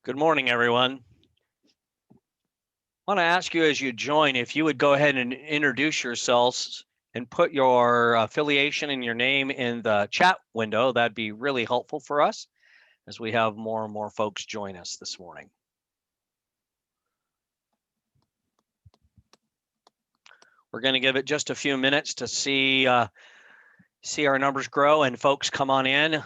Good morning, everyone. I want to ask you as you join, if you would go ahead and introduce yourselves and put your affiliation and your name in the chat window. That'd be really helpful for us as we have more and more folks join us this morning. We're going to give it just a few minutes to see our numbers grow and folks come on in.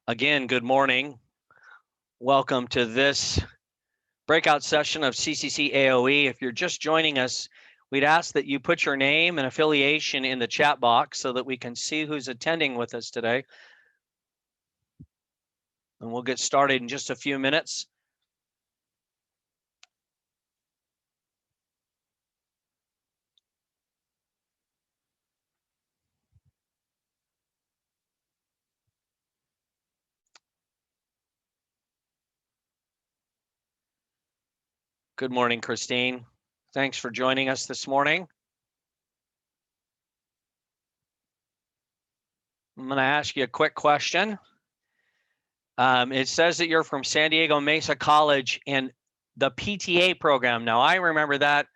Again, good morning. Welcome to this breakout session of CCC AOE. If you're just joining us, we'd ask that you put your name and affiliation in the chat box so that we can see who's attending with us today. And we'll get started in just a few minutes. Good morning, Christine. Thanks for joining us this morning. I'm going to ask you a quick question. It says that you're from San Diego Mesa College and the PTA program. Now, I remember that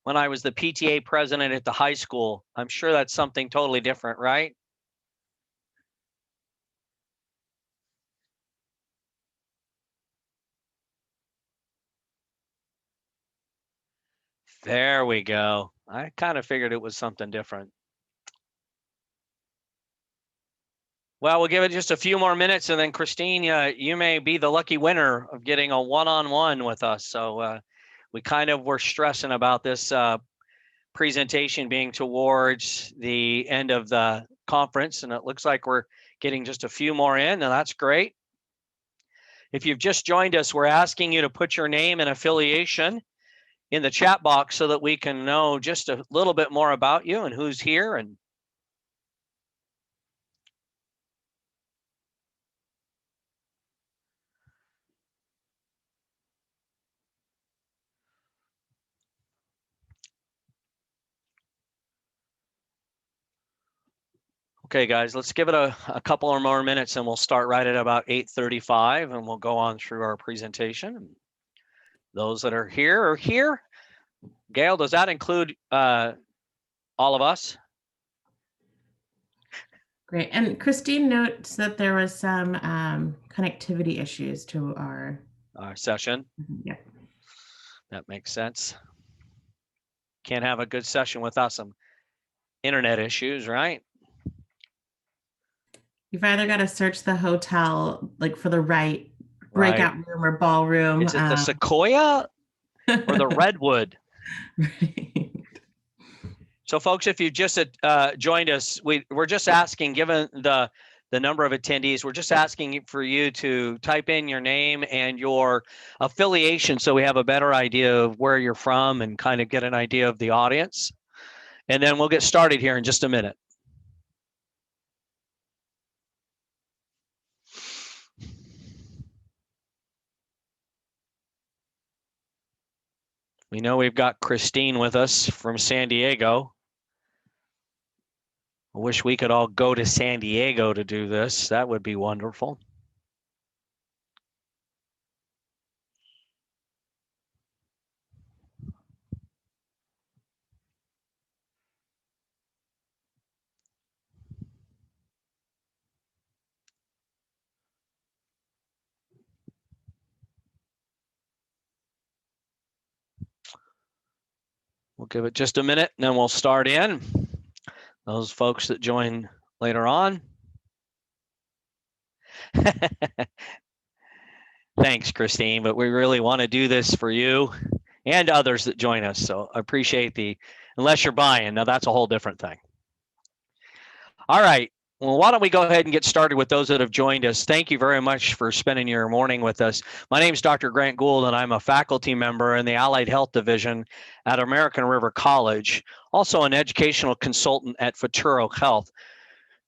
when I was the PTA president at the high school. I'm sure that's something totally different, right? There we go. I kind of figured it was something different. Well, we'll give it just a few more minutes, and then Christine, you may be the lucky winner of getting a one-on-one with us. So we kind of were stressing about this presentation being towards the end of the conference, and it looks like we're getting just a few more in, and that's great. If you've just joined us, we're asking you to put your name and affiliation in the chat box so that we can know just a little bit more about you and who's here. And okay, guys, let's give it a couple or more minutes and we'll start right at about 8:35 and we'll go on through our presentation. Those that are here. Gail, does that include all of us? Great. And Christine notes that there was some connectivity issues to our session. Yeah. That makes sense. Can't have a good session without some internet issues, right? You've either got to search the hotel like for the right breakout room or ballroom. Is it the Sequoia or the Redwood? Right. So folks, if you just joined us, we're just asking, given the number of attendees, we're just asking for you to type in your name and your affiliation so we have a better idea of where you're from and kind of get an idea of the audience. And then we'll get started here in just a minute. We know we've got Christine with us from San Diego. I wish we could all go to San Diego to do this. That would be wonderful. We'll give it just a minute and then we'll start in. Those folks that join later on. Thanks, Christine, but we really want to do this for you and others that join us. So I appreciate the unless you're buying. Now that's a whole different thing. All right. Well, why don't we go ahead and get started with those that have joined us. Thank you very much for spending your morning with us. My name is Dr. Grant Gould, and I'm a faculty member in the Allied Health Division at American River College, also an educational consultant at Futuro Health.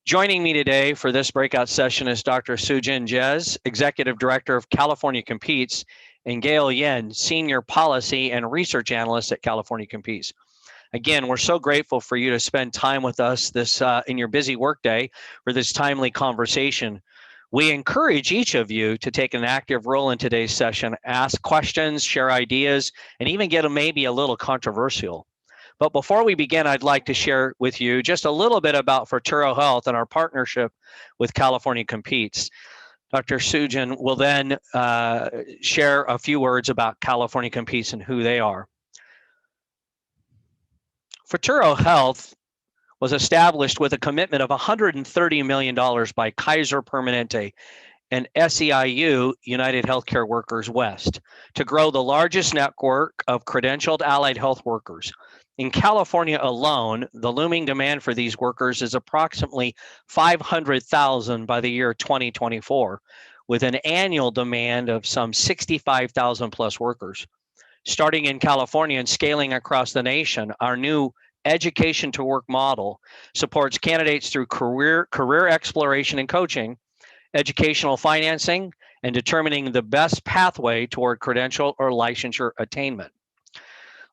Joining me today for this breakout session is Dr. Jin Jez, Executive Director of California Competes, and Gail Yen, Senior Policy and Research Analyst at California Competes. Again, we're so grateful for you to spend time with us this in your busy workday for this timely conversation. We encourage each of you to take an active role in today's session, ask questions, share ideas, and even get maybe a little controversial. But before we begin, I'd like to share with you just a little bit about Futuro Health and our partnership with California Competes. Dr. Sujin will then share a few words about California Competes and who they are. Futuro Health was established with a commitment of $130 million by Kaiser Permanente and SEIU, United Healthcare Workers West, to grow the largest network of credentialed allied health workers. In California alone, the looming demand for these workers is approximately 500,000 by the year 2024, with an annual demand of some 65,000 plus workers. Starting in California and scaling across the nation, our new education to work model supports candidates through career exploration and coaching, educational financing, and determining the best pathway toward credential or licensure attainment.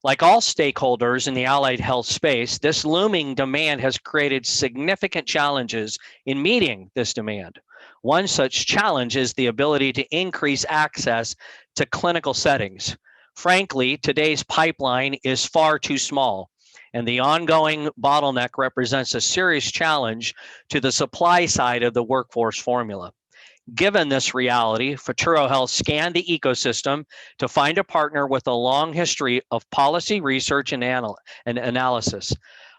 Like all stakeholders in the allied health space, this looming demand has created significant challenges in meeting this demand. One such challenge is the ability to increase access to clinical settings. Frankly, today's pipeline is far too small, and the ongoing bottleneck represents a serious challenge to the supply side of the workforce formula. Given this reality, Futuro Health scanned the ecosystem to find a partner with a long history of policy research and analysis.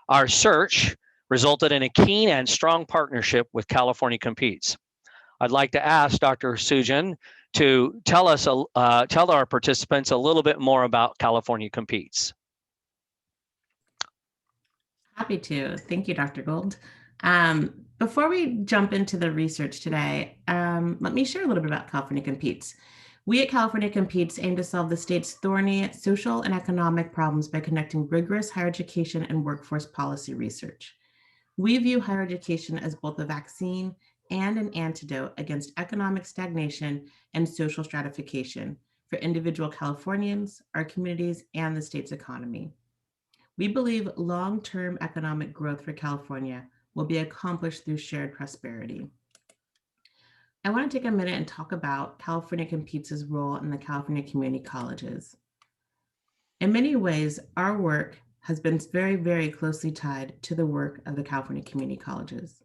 Our search resulted in a keen and strong partnership with California Competes. I'd like to ask Dr. Sujin to tell our participants a little bit more about California Competes. Happy to. Thank you, Dr. Gould. Before we jump into the research today, let me share a little bit about California Competes. We at California Competes aim to solve the state's thorny social and economic problems by connecting rigorous higher education and workforce policy research. We view higher education as both a vaccine and an antidote against economic stagnation and social stratification for individual Californians, our communities, and the state's economy. We believe long-term economic growth for California will be accomplished through shared prosperity. I want to take a minute and talk about California Competes' role in the California community colleges. In many ways, our work has been very, very closely tied to the work of the California community colleges.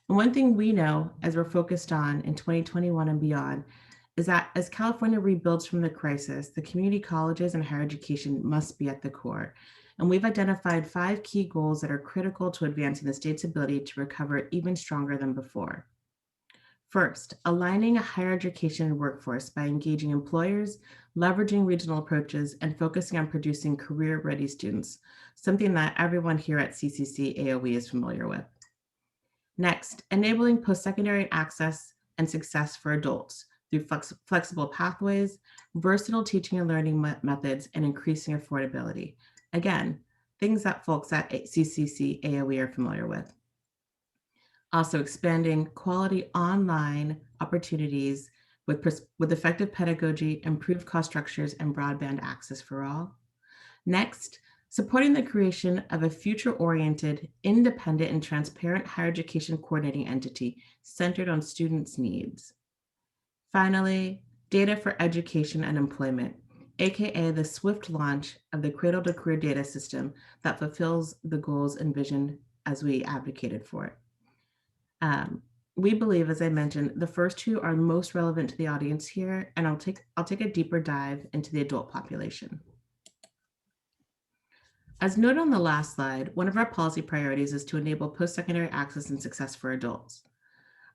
And one thing we know as we're focused on in 2021 and beyond is that as California rebuilds from the crisis, the community colleges and higher education must be at the core. And we've identified 5 key goals that are critical to advancing the state's ability to recover even stronger than before. First, aligning a higher education workforce by engaging employers, leveraging regional approaches, and focusing on producing career-ready students, something that everyone here at CCC AOE is familiar with. Next, enabling post-secondary access and success for adults through flexible pathways, versatile teaching and learning methods, and increasing affordability. Again, things that folks at CCC AOE are familiar with. Also expanding quality online opportunities with effective pedagogy, improved cost structures, and broadband access for all. Next, supporting the creation of a future-oriented, independent, and transparent higher education coordinating entity centered on students' needs. Finally, data for education and employment, aka the swift launch of the cradle to career data system that fulfills the goals envisioned as we advocated for it. We believe, as I mentioned, the first 2 are most relevant to the audience here, and I'll take a deeper dive into the adult population. As noted on the last slide, one of our policy priorities is to enable post-secondary access and success for adults.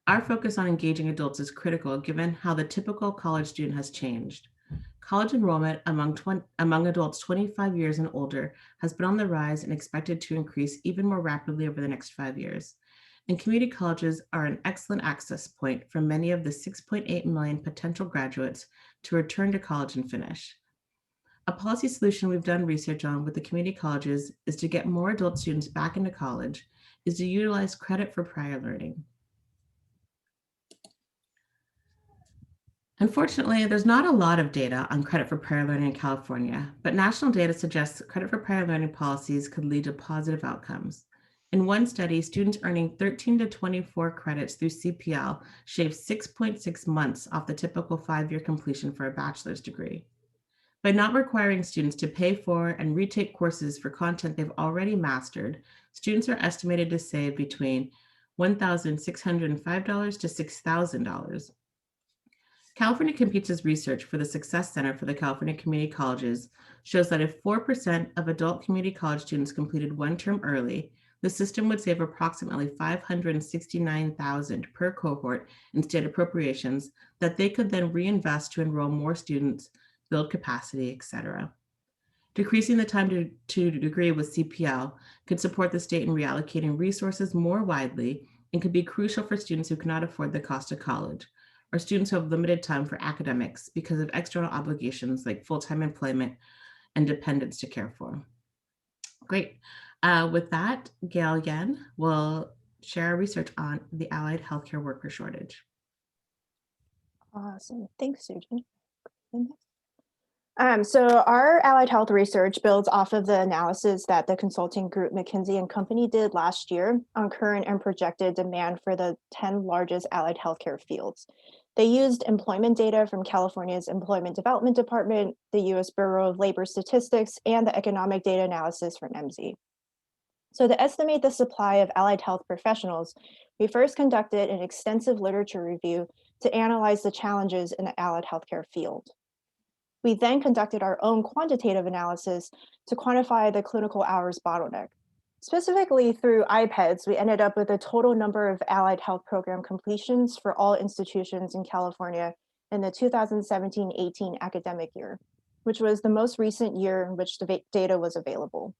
Our focus on engaging adults is critical given how the typical college student has changed. college enrollment among adults 25 years and older has been on the rise and expected to increase even more rapidly over the next 5 years. And community colleges are an excellent access point for many of the 6.8 million potential graduates to return to college and finish. A policy solution we've done research on with the community colleges is to get more adult students back into college, is to utilize credit for prior learning. Unfortunately, there's not a lot of data on credit for prior learning in California, but national data suggests that credit for prior learning policies could lead to positive outcomes. In one study, students earning 13 to 24 credits through CPL shaved 6.6 months off the typical 5-year completion for a bachelor's degree. By not requiring students to pay for and retake courses for content they've already mastered, students are estimated to save between $1,605 to $6,000. California Competes' research for the Success Center for the California Community Colleges shows that if 4% of adult community college students completed one term early, the system would save approximately $569,000 per cohort in state appropriations that they could then reinvest to enroll more students, build capacity, etc. Decreasing the time to degree with CPL could support the state in reallocating resources more widely and could be crucial for students who cannot afford the cost of college, or students who have limited time for academics because of external obligations like full-time employment and dependents to care for. Great. With that, Gail Yen will share our research on the allied healthcare worker shortage. Awesome. Thanks, Susan. So our allied health research builds off of the analysis that the consulting group McKinsey & Company did last year on current and projected demand for the 10 largest allied healthcare fields. They used employment data from California's Employment Development Department, the U.S. Bureau of Labor Statistics, and the economic data analysis from MZ. So to estimate the supply of allied health professionals, we first conducted an extensive literature review to analyze the challenges in the allied healthcare field. We then conducted our own quantitative analysis to quantify the clinical hours bottleneck. Specifically through IPEDS, we ended up with a total number of allied health program completions for all institutions in California in the 2017-18 academic year, which was the most recent year in which the data was available.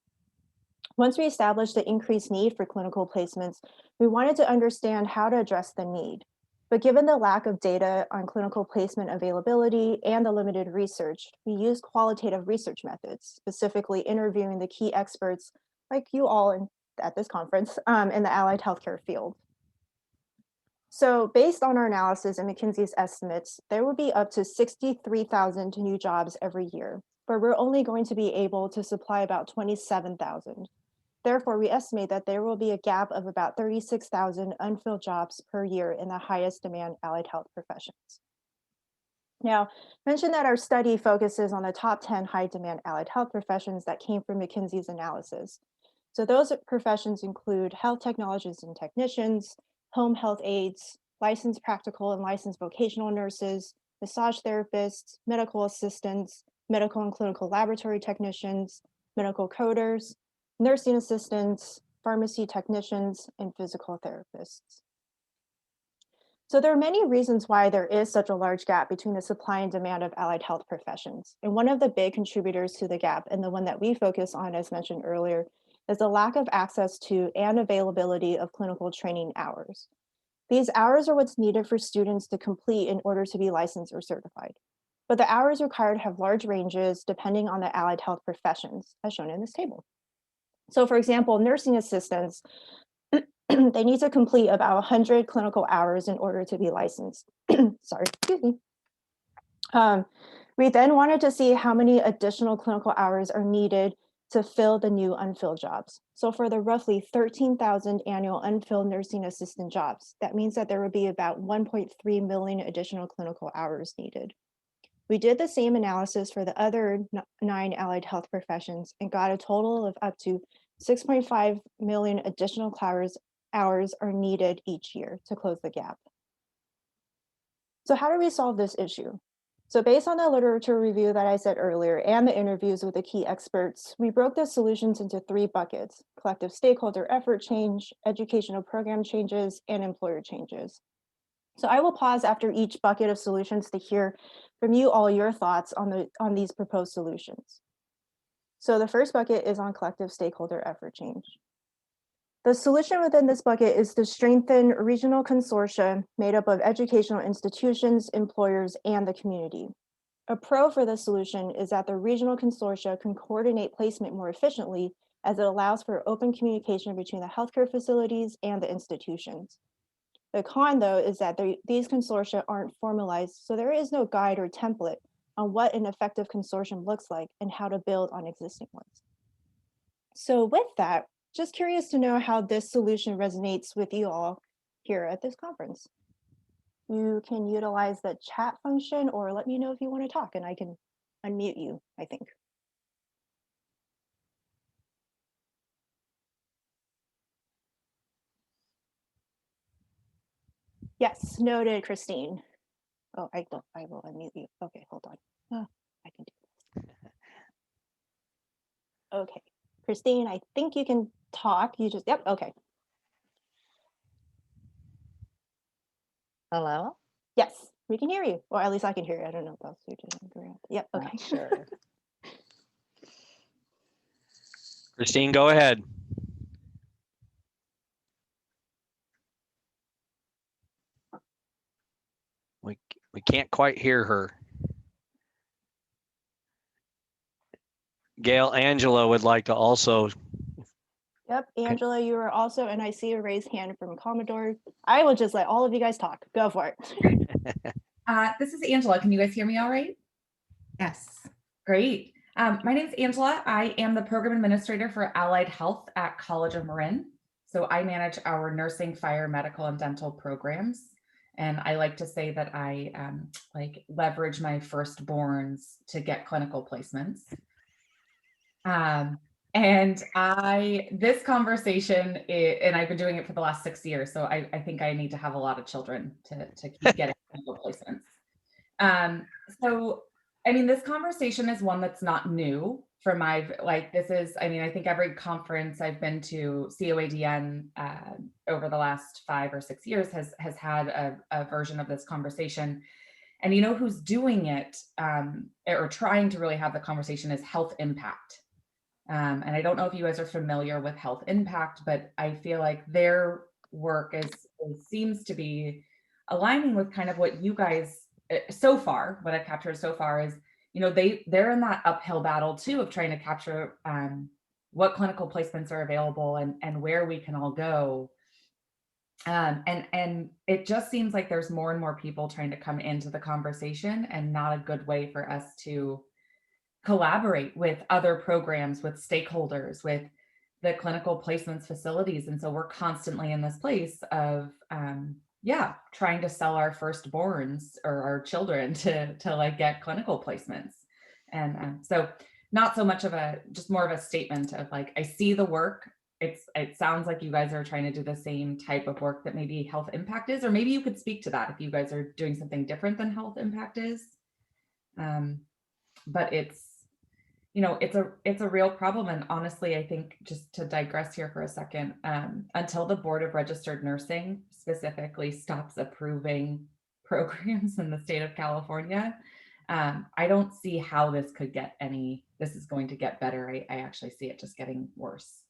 Once we established the increased need for clinical placements, we wanted to understand how to address the need. But given the lack of data on clinical placement availability and the limited research, we used qualitative research methods, specifically interviewing the key experts like you all at this conference in the allied healthcare field. So based on our analysis and McKinsey's estimates, there would be up to 63,000 new jobs every year, but we're only going to be able to supply about 27,000. Therefore, we estimate that there will be a gap of about 36,000 unfilled jobs per year in the highest demand allied health professions. Now, mention that our study focuses on the top 10 high demand allied health professions that came from McKinsey's analysis. So those professions include health technologists and technicians, home health aides, licensed practical and licensed vocational nurses, massage therapists, medical assistants, medical and clinical laboratory technicians, medical coders, nursing assistants, pharmacy technicians, and physical therapists. So there are many reasons why there is such a large gap between the supply and demand of allied health professions. And one of the big contributors to the gap, and the one that we focus on, as mentioned earlier, is the lack of access to and availability of clinical training hours. These hours are what's needed for students to complete in order to be licensed or certified. But the hours required have large ranges depending on the allied health professions, as shown in this table. So for example, nursing assistants, they need to complete about 100 clinical hours in order to be licensed. Sorry, excuse me. We then wanted to see how many additional clinical hours are needed to fill the new unfilled jobs. So for the roughly 13,000 annual unfilled nursing assistant jobs, that means that there would be about 1.3 million additional clinical hours needed. We did the same analysis for the other 9 allied health professions and got a total of up to 6.5 million additional hours are needed each year to close the gap. So how do we solve this issue? So based on the literature review that I said earlier and the interviews with the key experts, we broke the solutions into 3 buckets: collective stakeholder effort change, educational program changes, and employer changes. So I will pause after each bucket of solutions to hear from you all your thoughts on these proposed solutions. So the first bucket is on collective stakeholder effort change. The solution within this bucket is to strengthen regional consortia made up of educational institutions, employers, and the community. A pro for this solution is that the regional consortia can coordinate placement more efficiently as it allows for open communication between the healthcare facilities and the institutions. The con, though, is that these consortia aren't formalized, so there is no guide or template on what an effective consortium looks like and how to build on existing ones. So with that, just curious to know how this solution resonates with you all here at this conference. You can utilize the chat function or let me know if you want to talk and I can unmute you, I think. Yes, noted, Christine. Oh, I will unmute you. Okay, hold on. Oh, I can do this. Okay, Christine, I think you can talk. You just, yep, okay. Hello? Yes, we can hear you, or at least I can hear you. I don't know if else you didn't. Yep, okay. Not sure. Christine, go ahead. We can't quite hear her. Gail, Angela would like to also. Yep, Angela, you are also, and I see a raised hand from Commodore. I will just let all of you guys talk. Go for it. This is Angela. Can you guys hear me all right? Yes. Great. My name is Angela. I am the program administrator for Allied Health at College of Marin. So I manage our nursing, fire, medical, and dental programs. And I like to say that I leverage my firstborns to get clinical placements. This conversation, and I've been doing it for the last 6 years, so I think I need to have a lot of children to keep getting clinical placements. So, I mean, this conversation is one that's not new for my, I think every conference I've been to, COADN, over the last 5 or 6 years has had a version of this conversation. And you know who's doing it, or trying to really have the conversation, is Health Impact. And I don't know if you guys are familiar with Health Impact, but I feel like their work seems to be aligning with kind of what you guys, so far, what I've captured so far is, you know, they're in that uphill battle too of trying to capture what clinical placements are available and where we can all go. And it just seems like there's more and more people trying to come into the conversation, and not a good way for us to collaborate with other programs, with stakeholders, with the clinical placements facilities. And so we're constantly in this place of, trying to sell our firstborns or our children to like get clinical placements. And so not so much of just more of a statement of like, I see the work. It sounds like you guys are trying to do the same type of work that maybe Health Impact is, or maybe you could speak to that if you guys are doing something different than Health Impact is. But it's a real problem. And honestly, I think, just to digress here for a second, until the Board of Registered Nursing specifically stops approving programs in the state of California, I don't see how this is going to get better. I actually see it just getting worse.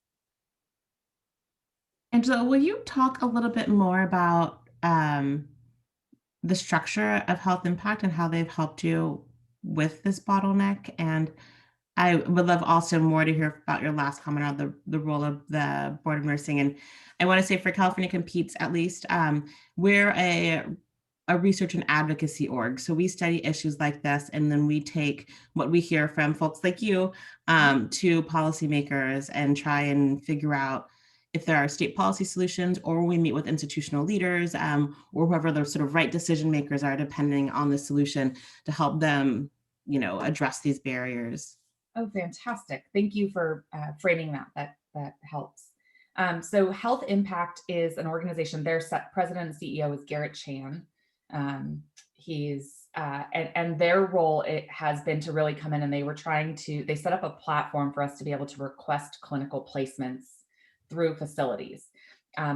Angela, will you talk a little bit more about the structure of Health Impact and how they've helped you with this bottleneck? And I would love also more to hear about your last comment on the role of the Board of Nursing. And I want to say for California Competes, at least, we're a research and advocacy org. So we study issues like this, and then we take what we hear from folks like you to policymakers and try and figure out if there are state policy solutions, or we meet with institutional leaders or whoever the sort of right decision makers are, depending on the solution, to help them, address these barriers. Oh, fantastic. Thank you for framing that. That helps. So Health Impact is an organization. Their president and CEO is Garrett Chan. And their role, it has been to really come in, and they set up a platform for us to be able to request clinical placements through facilities.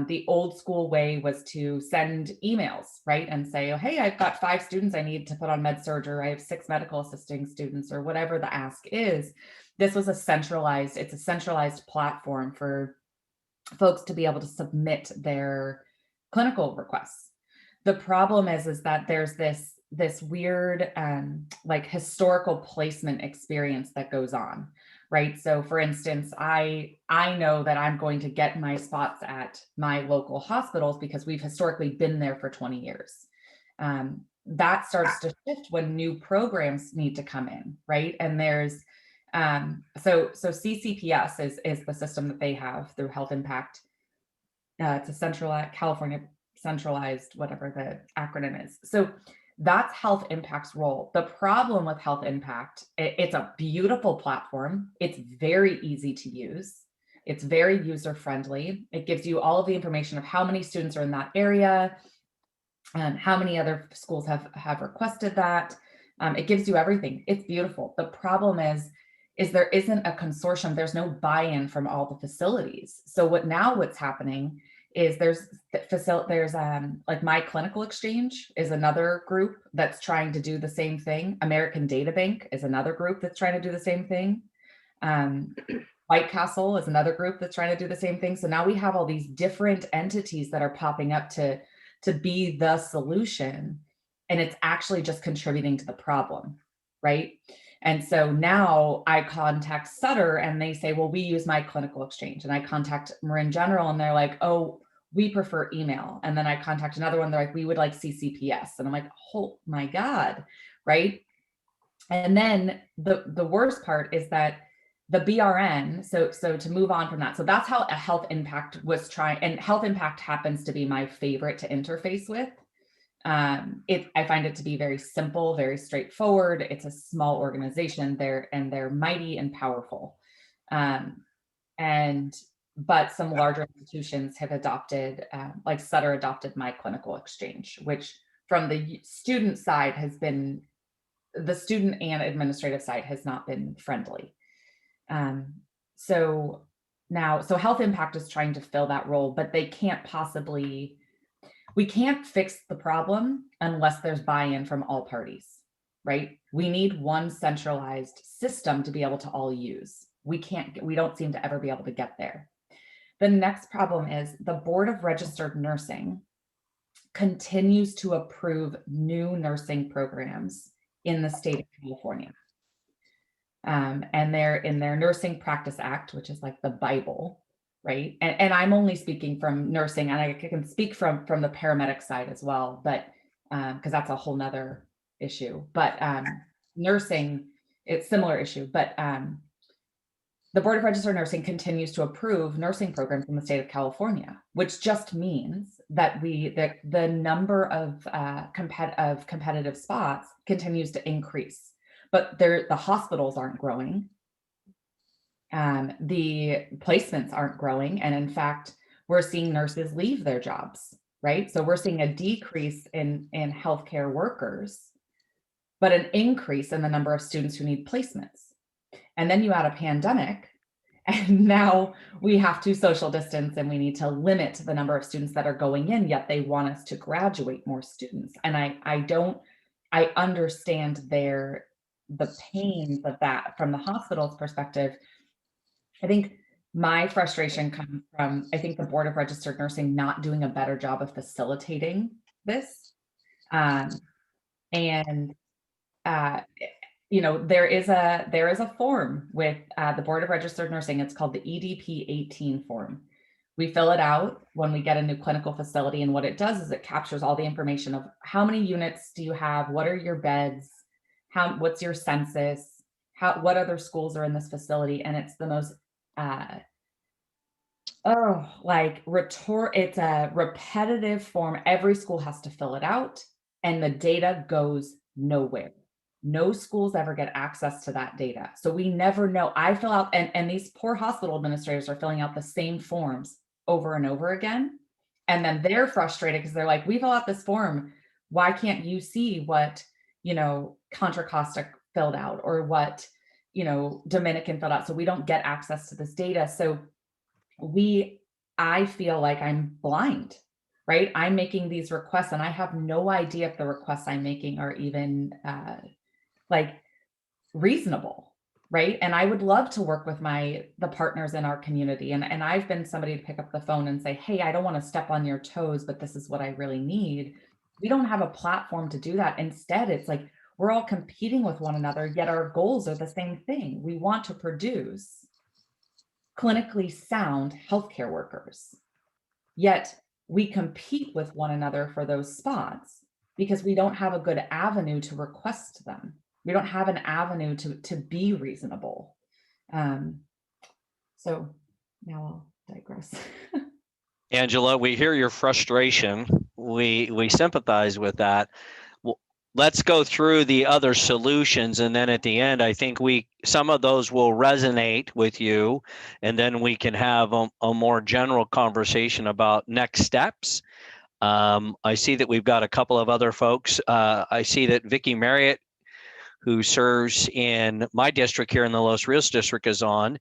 The old school way was to send emails, right? And say, oh, hey, I've got 5 students I need to put on med-surg, or I have 6 medical assisting students, or whatever the ask is. This was it's a centralized platform for folks to be able to submit their clinical requests. The problem is that there's this weird like historical placement experience that goes on, right? So for instance, I know that I'm going to get my spots at my local hospitals because we've historically been there for 20 years. That starts to shift when new programs need to come in, right? And there's so CCPS is the system that they have through Health Impact. It's a centralized California centralized, whatever the acronym is. So that's Health Impact's role. The problem with Health Impact, it's a beautiful platform. It's very easy to use. It's very user friendly. It gives you all of the information of how many students are in that area and how many other schools have requested that. It gives you everything. It's beautiful. The problem is there isn't a consortium. There's no buy-in from all the facilities. So what's happening is there's like My Clinical Exchange is another group that's trying to do the same thing. American Data Bank is another group that's trying to do the same thing. White Castle is another group that's trying to do the same thing. So now we have all these different entities that are popping up to be the solution, and it's actually just contributing to the problem, right? And so now I contact Sutter and they say, well, we use My Clinical Exchange. And I contact Marin General and they're like, oh, we prefer email. And then I contact another one, they're like, we would like CCPS. And I'm like, oh my God, right? And then the worst part is that the BRN, so to move on from that, so that's how a Health Impact was trying, and Health Impact happens to be my favorite to interface with. I find it to be very simple, very straightforward. It's a small organization there, and they're mighty and powerful. But some larger institutions have adopted, like Sutter adopted My Clinical Exchange, which from the student side the student and administrative side has not been friendly. So Health Impact is trying to fill that role, but we can't fix the problem unless there's buy-in from all parties, right? We need one centralized system to be able to all use. We don't seem to ever be able to get there. The next problem is the Board of Registered Nursing continues to approve new nursing programs in the state of California. And they're in their Nursing Practice Act, which is like the Bible, right? And I'm only speaking from nursing, and I can speak from the paramedic side as well, but because that's a whole nother issue. But nursing, it's a similar issue, but the Board of Registered Nursing continues to approve nursing programs in the state of California, which just means that the number of competitive spots continues to increase, but the hospitals aren't growing. The placements aren't growing. And in fact, we're seeing nurses leave their jobs, right? So we're seeing a decrease in healthcare workers, but an increase in the number of students who need placements. And then you add a pandemic, and now we have to social distance and we need to limit the number of students that are going in, yet they want us to graduate more students. And I understand the pains of that from the hospital's perspective. I think my frustration comes from, I think the Board of Registered Nursing not doing a better job of facilitating this. There is a form with the Board of Registered Nursing. It's called the EDP 18 form. We fill it out when we get a new clinical facility, and what it does is it captures all the information of how many units do you have, what are your beds, what's your census, what other schools are in this facility, and it's the most it's a repetitive form. Every school has to fill it out, and the data goes nowhere. No schools ever get access to that data. So we never know. I fill out, and these poor hospital administrators are filling out the same forms over and over again. And then they're frustrated because they're like, we fill out this form. Why can't you see what, Contra Costa filled out or what, Dominican filled out? So we don't get access to this data. So I feel like I'm blind, right? I'm making these requests and I have no idea if the requests I'm making are even like reasonable, right? And I would love to work with the partners in our community. And I've been somebody to pick up the phone and say, hey, I don't want to step on your toes, but this is what I really need. We don't have a platform to do that. Instead, it's like we're all competing with one another, yet our goals are the same thing. We want to produce clinically sound healthcare workers, yet we compete with one another for those spots because we don't have a good avenue to request them. We don't have an avenue to be reasonable. So now I'll digress. Angela, we hear your frustration. We sympathize with that. Let's go through the other solutions, and then at the end, I think some of those will resonate with you, and then we can have a more general conversation about next steps. I see that we've got a couple of other folks. I see that Vicki Marriott, who serves in my district here in the Los Rios district, is on.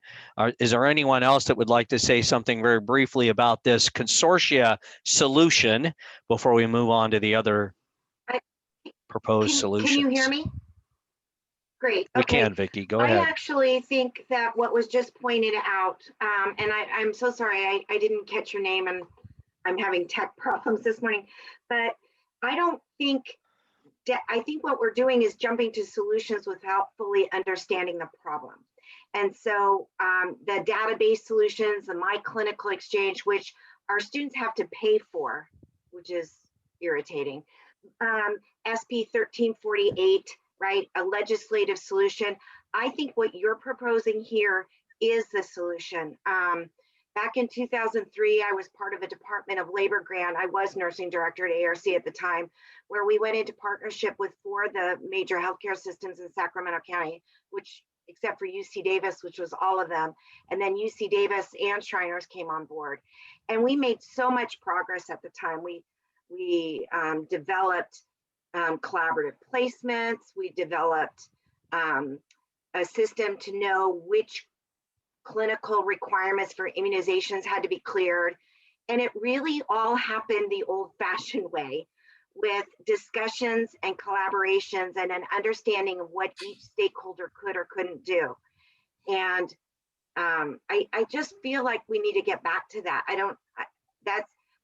Is there anyone else that would like to say something very briefly about this consortia solution before we move on to the other proposed solutions? Can you hear me? Great. We okay. can, Vicki. Go ahead. I actually think that what was just pointed out, and I'm so sorry I didn't catch your name, and I'm having tech problems this morning, but I don't think, I think what we're doing is jumping to solutions without fully understanding the problem. And so the database solutions, the My Clinical Exchange, which our students have to pay for, which is irritating. SB 1348, right? A legislative solution. I think what you're proposing here is the solution. Back in 2003, I was part of a Department of Labor grant. I was nursing director at ARC at the time, where we went into partnership with 4 of the major healthcare systems in Sacramento County, which, except for UC Davis, which was all of them. And then UC Davis and Shriners came on board. And we made so much progress at the time. We developed collaborative placements. We developed a system to know which clinical requirements for immunizations had to be cleared. And it really all happened the old-fashioned way, with discussions and collaborations and an understanding of what each stakeholder could or couldn't do. And I just feel like we need to get back to that.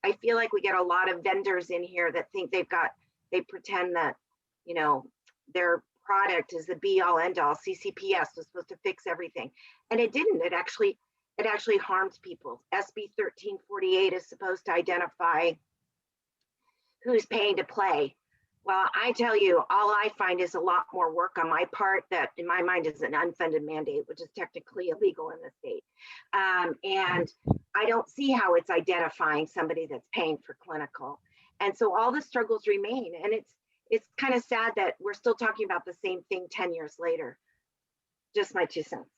I feel like we get a lot of vendors in here that think they pretend that, you know, their product is the be all end all. CCPS was supposed to fix everything. And it didn't. It actually harms people. SB 1348 is supposed to identify who's paying to play. Well, I tell you, all I find is a lot more work on my part that in my mind is an unfunded mandate, which is technically illegal in the state. And I don't see how it's identifying somebody that's paying for clinical. And so all the struggles remain. And it's kind of sad that we're still talking about the same thing 10 years later. Just my 2 cents.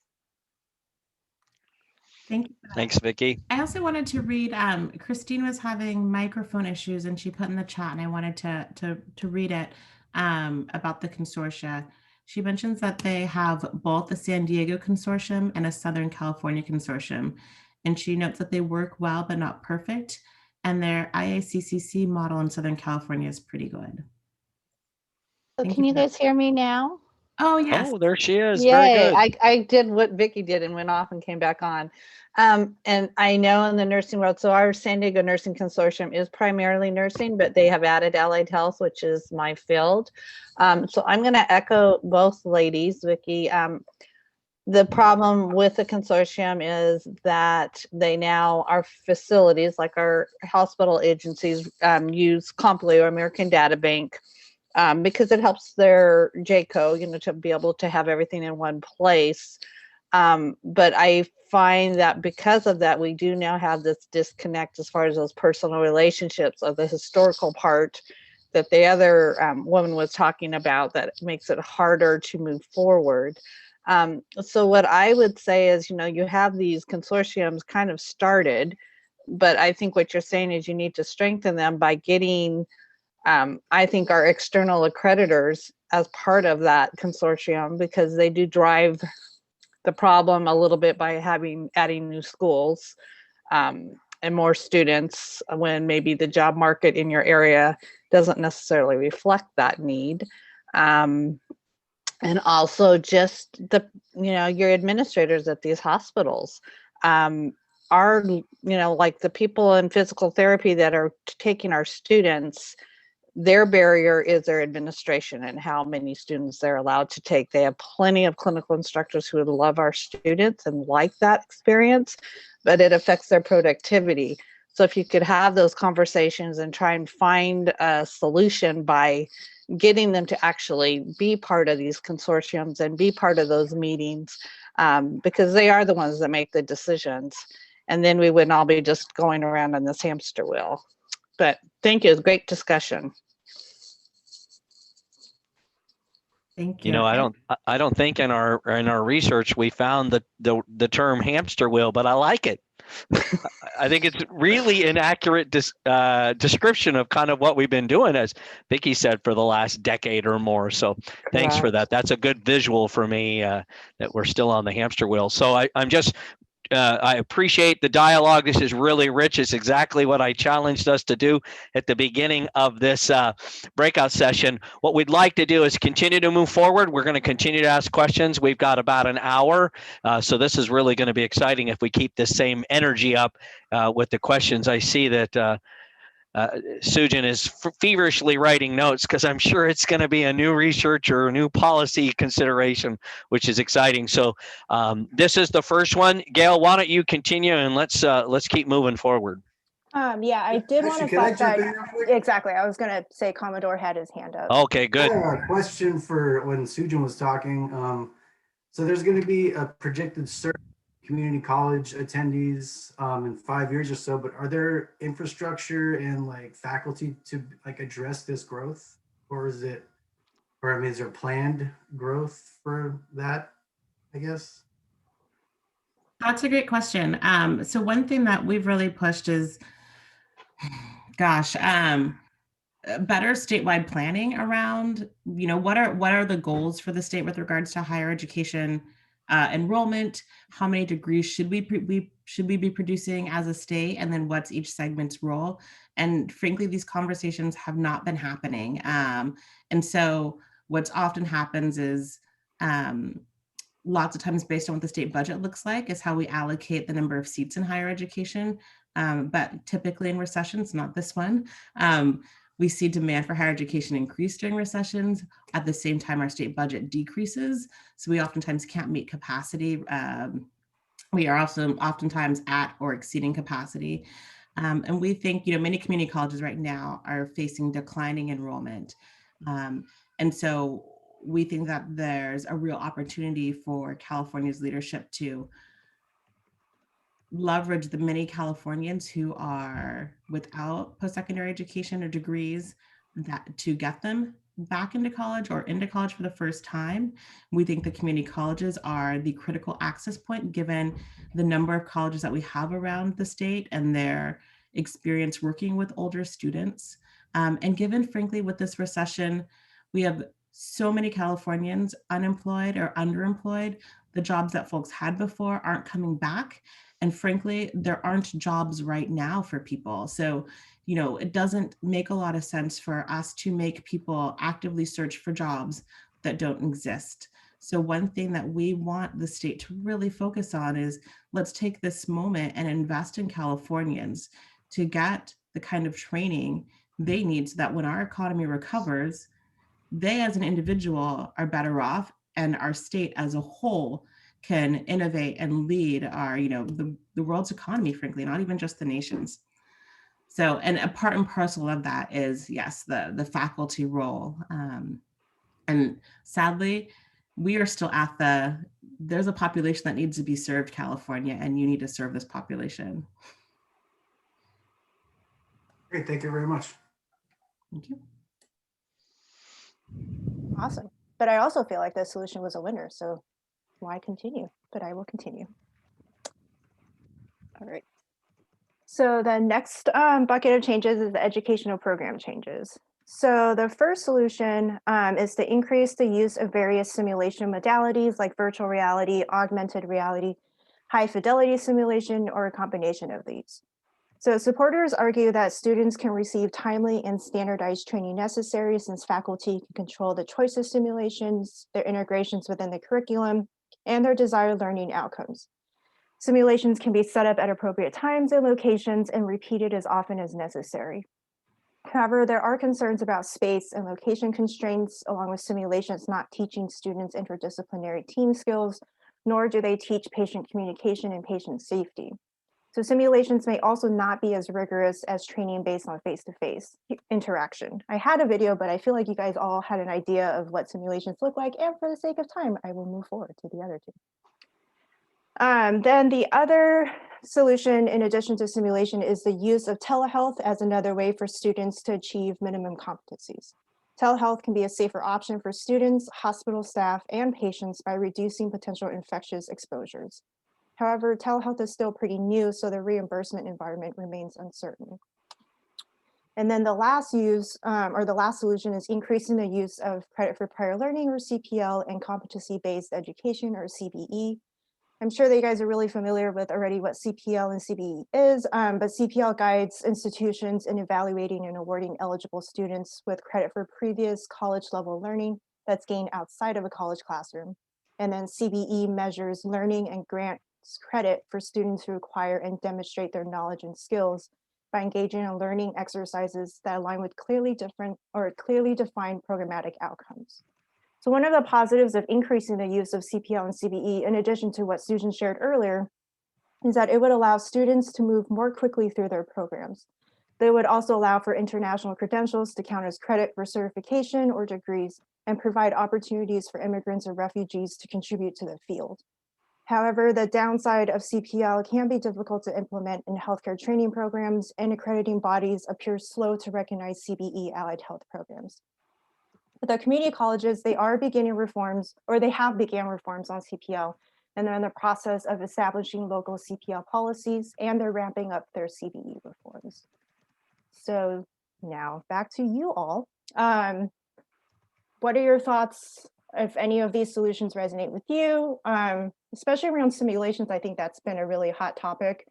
Thank you. Thanks, Vicki. I also wanted to read, Christine was having microphone issues and she put in the chat, and I wanted to read it about the consortia. She mentions that they have both a San Diego consortium and a Southern California consortium. And she notes that they work well, but not perfect. And their IACCC model in Southern California is pretty good. So can you guys hear me now? Oh, yes. Oh, there she is. Yay. Very good. I did what Vicki did and went off and came back on. And I know in the nursing world, so our San Diego Nursing Consortium is primarily nursing, but they have added allied health, which is my field. So I'm going to echo both ladies, Vicki. The problem with the consortium is that our facilities, like our hospital agencies, use CompLU, or American Data Bank, because it helps their JCO, to be able to have everything in one place. But I find that because of that, we do now have this disconnect as far as those personal relationships of the historical part that the other woman was talking about, that makes it harder to move forward. So what I would say is, you have these consortiums kind of started, but I think what you're saying is you need to strengthen them by getting, I think, our external accreditors as part of that consortium, because they do drive the problem a little bit by adding new schools. and more students when maybe the job market in your area doesn't necessarily reflect that need. And also just your administrators at these hospitals are, like the people in physical therapy that are taking our students, their barrier is their administration and how many students they're allowed to take. They have plenty of clinical instructors who would love our students and like that experience, but it affects their productivity. So if you could have those conversations and try and find a solution by getting them to actually be part of these consortiums and be part of those meetings, because they are the ones that make the decisions. And then we wouldn't all be just going around on this hamster wheel. But thank you, it was a great discussion. Thank you. You know, I don't think in our research we found the term hamster wheel, but I like it. I think it's really an accurate description of kind of what we've been doing, as Vicki said, for the last decade or more. So thanks for that. That's a good visual for me that we're still on the hamster wheel. So I'm just I appreciate the dialogue. This is really rich. It's exactly what I challenged us to do at the beginning of this breakout session. What we'd like to do is continue to move forward. We're going to continue to ask questions. We've got about an hour. So this is really going to be exciting if we keep this same energy up with the questions. I see that Sujin is feverishly writing notes because I'm sure it's going to be a new research or a new policy consideration, which is exciting. So this is the first one. Gail, why don't you continue and let's keep moving forward. Yeah, I did want to flag that. Exactly. I was going to say Commodore had his hand up. Okay, good. A question for when Sujin was talking. So there's going to be a projected surge community college attendees in 5 years or so, but are there infrastructure and like faculty to like address this growth, or is there planned growth for that, I guess? That's a great question. So one thing that we've really pushed is, better statewide planning around, what are the goals for the state with regards to higher education enrollment, how many degrees should we be producing as a state, and then what's each segment's role. And frankly, these conversations have not been happening. And so what's often happens is lots of times based on what the state budget looks like is how we allocate the number of seats in higher education. But typically in recessions, not this one, we see demand for higher education increase during recessions. At the same time, our state budget decreases. So we oftentimes can't meet capacity. We are also oftentimes at or exceeding capacity. And we think, many community colleges right now are facing declining enrollment. And so we think that there's a real opportunity for California's leadership to leverage the many Californians who are without post-secondary education or degrees to get them back into college or into college for the first time. We think the community colleges are the critical access point given the number of colleges that we have around the state and their experience working with older students. And given, frankly, with this recession, we have so many Californians unemployed or underemployed. The jobs that folks had before aren't coming back. And frankly, there aren't jobs right now for people. So, it doesn't make a lot of sense for us to make people actively search for jobs that don't exist. So one thing that we want the state to really focus on is let's take this moment and invest in Californians to get the kind of training they need so that when our economy recovers, they as an individual are better off and our state as a whole can innovate and lead our, the world's economy, frankly, not even just the nation's. So, and a part and parcel of that is, yes, the faculty role. And sadly, we are still at there's a population that needs to be served, California, and you need to serve this population. Great, thank you very much. Thank you. Awesome. But I also feel like the solution was a winner. So why continue? But I will continue. All right. So the next bucket of changes is the educational program changes. So the first solution is to increase the use of various simulation modalities like virtual reality, augmented reality, high fidelity simulation, or a combination of these. So supporters argue that students can receive timely and standardized training necessary since faculty can control the choice of simulations, their integrations within the curriculum, and their desired learning outcomes. Simulations can be set up at appropriate times and locations and repeated as often as necessary. However, there are concerns about space and location constraints, along with simulations not teaching students interdisciplinary team skills, nor do they teach patient communication and patient safety. So simulations may also not be as rigorous as training based on face-to-face interaction. I had a video, but I feel like you guys all had an idea of what simulations look like, and for the sake of time, I will move forward to the other two. Then the other solution, in addition to simulation, is the use of telehealth as another way for students to achieve minimum competencies. Telehealth can be a safer option for students, hospital staff, and patients by reducing potential infectious exposures. However, telehealth is still pretty new, so the reimbursement environment remains uncertain. And then the last solution is increasing the use of credit for prior learning, or CPL, and competency-based education, or CBE. I'm sure that you guys are really familiar with already what CPL and CBE is, but CPL guides institutions in evaluating and awarding eligible students with credit for previous college-level learning that's gained outside of a college classroom. And then CBE measures learning and grants credit for students who acquire and demonstrate their knowledge and skills by engaging in learning exercises that align with clearly defined programmatic outcomes. So one of the positives of increasing the use of CPL and CBE, in addition to what Susan shared earlier, is that it would allow students to move more quickly through their programs. They would also allow for international credentials to count as credit for certification or degrees, and provide opportunities for immigrants or refugees to contribute to the field. However, the downside of CPL can be difficult to implement in healthcare training programs, and accrediting bodies appear slow to recognize CBE allied health programs. But the community colleges, they are beginning reforms, or they have began reforms on CPL, and they're in the process of establishing local CPL policies, and they're ramping up their CBE reforms. So now back to you all. What are your thoughts if any of these solutions resonate with you? Especially around simulations, I think that's been a really hot topic.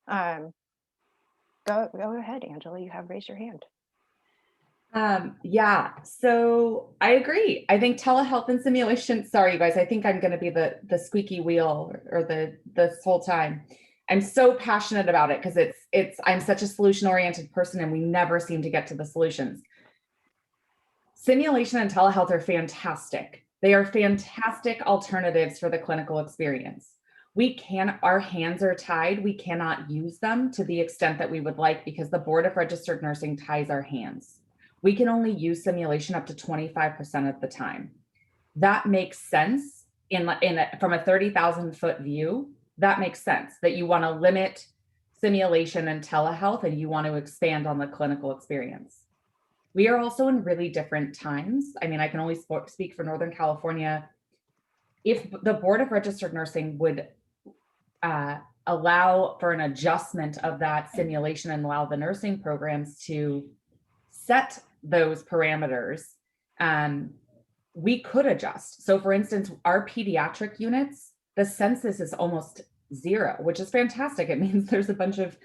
Go ahead, Angela, you have raised your hand. Yeah, so I agree. I think telehealth and simulation, sorry you guys, I think I'm gonna be the squeaky wheel or this whole time. I'm so passionate about it because I'm such a solution-oriented person and we never seem to get to the solutions. Simulation and telehealth are fantastic. They are fantastic alternatives for the clinical experience. Our hands are tied. We cannot use them to the extent that we would like because the Board of Registered Nursing ties our hands. We can only use simulation up to 25% of the time. That makes sense from a 30,000 foot view. That makes sense that you want to limit simulation and telehealth and you want to expand on the clinical experience. We are also in really different times. I mean, I can only speak for Northern California. If the Board of Registered Nursing would allow for an adjustment of that simulation and allow the nursing programs to set those parameters, we could adjust. So for instance, our pediatric units, the census is almost 0, which is fantastic. It means there's a bunch of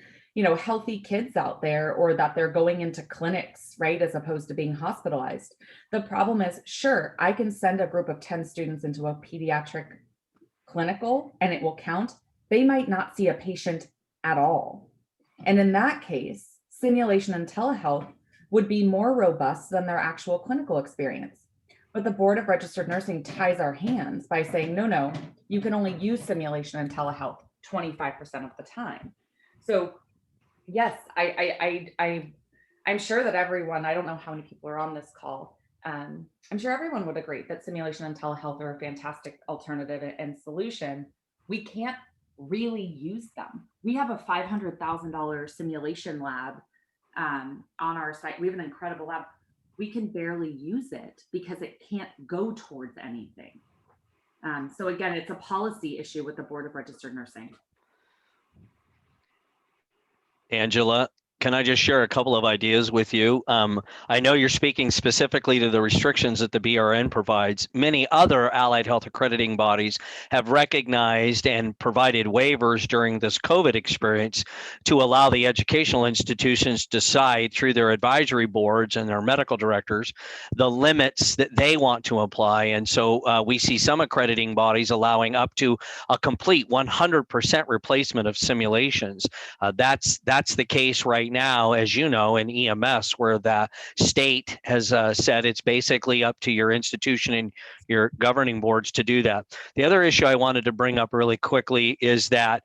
healthy kids out there, or that they're going into clinics, right, as opposed to being hospitalized. The problem is, sure, I can send a group of 10 students into a pediatric clinical and it will count. They might not see a patient at all. And in that case, simulation and telehealth would be more robust than their actual clinical experience. But the Board of Registered Nursing ties our hands by saying, no, you can only use simulation and telehealth 25% of the time. So yes, I'm sure that everyone, I don't know how many people are on this call. I'm sure everyone would agree that simulation and telehealth are a fantastic alternative and solution. We can't really use them. We have a $500,000 simulation lab on our site. We have an incredible lab. We can barely use it because it can't go towards anything. So again, it's a policy issue with the Board of Registered Nursing. Angela, Can I just share a couple of ideas with you? I know you're speaking specifically to the restrictions that the BRN provides. Many other allied health accrediting bodies have recognized and provided waivers during this COVID experience to allow the educational institutions to decide through their advisory boards and their medical directors the limits that they want to apply. And so we see some accrediting bodies allowing up to a complete 100% replacement of simulations. That's the case right now, as you know, in EMS, where the state has said it's basically up to your institution and your governing boards to do that. The other issue I wanted to bring up really quickly is that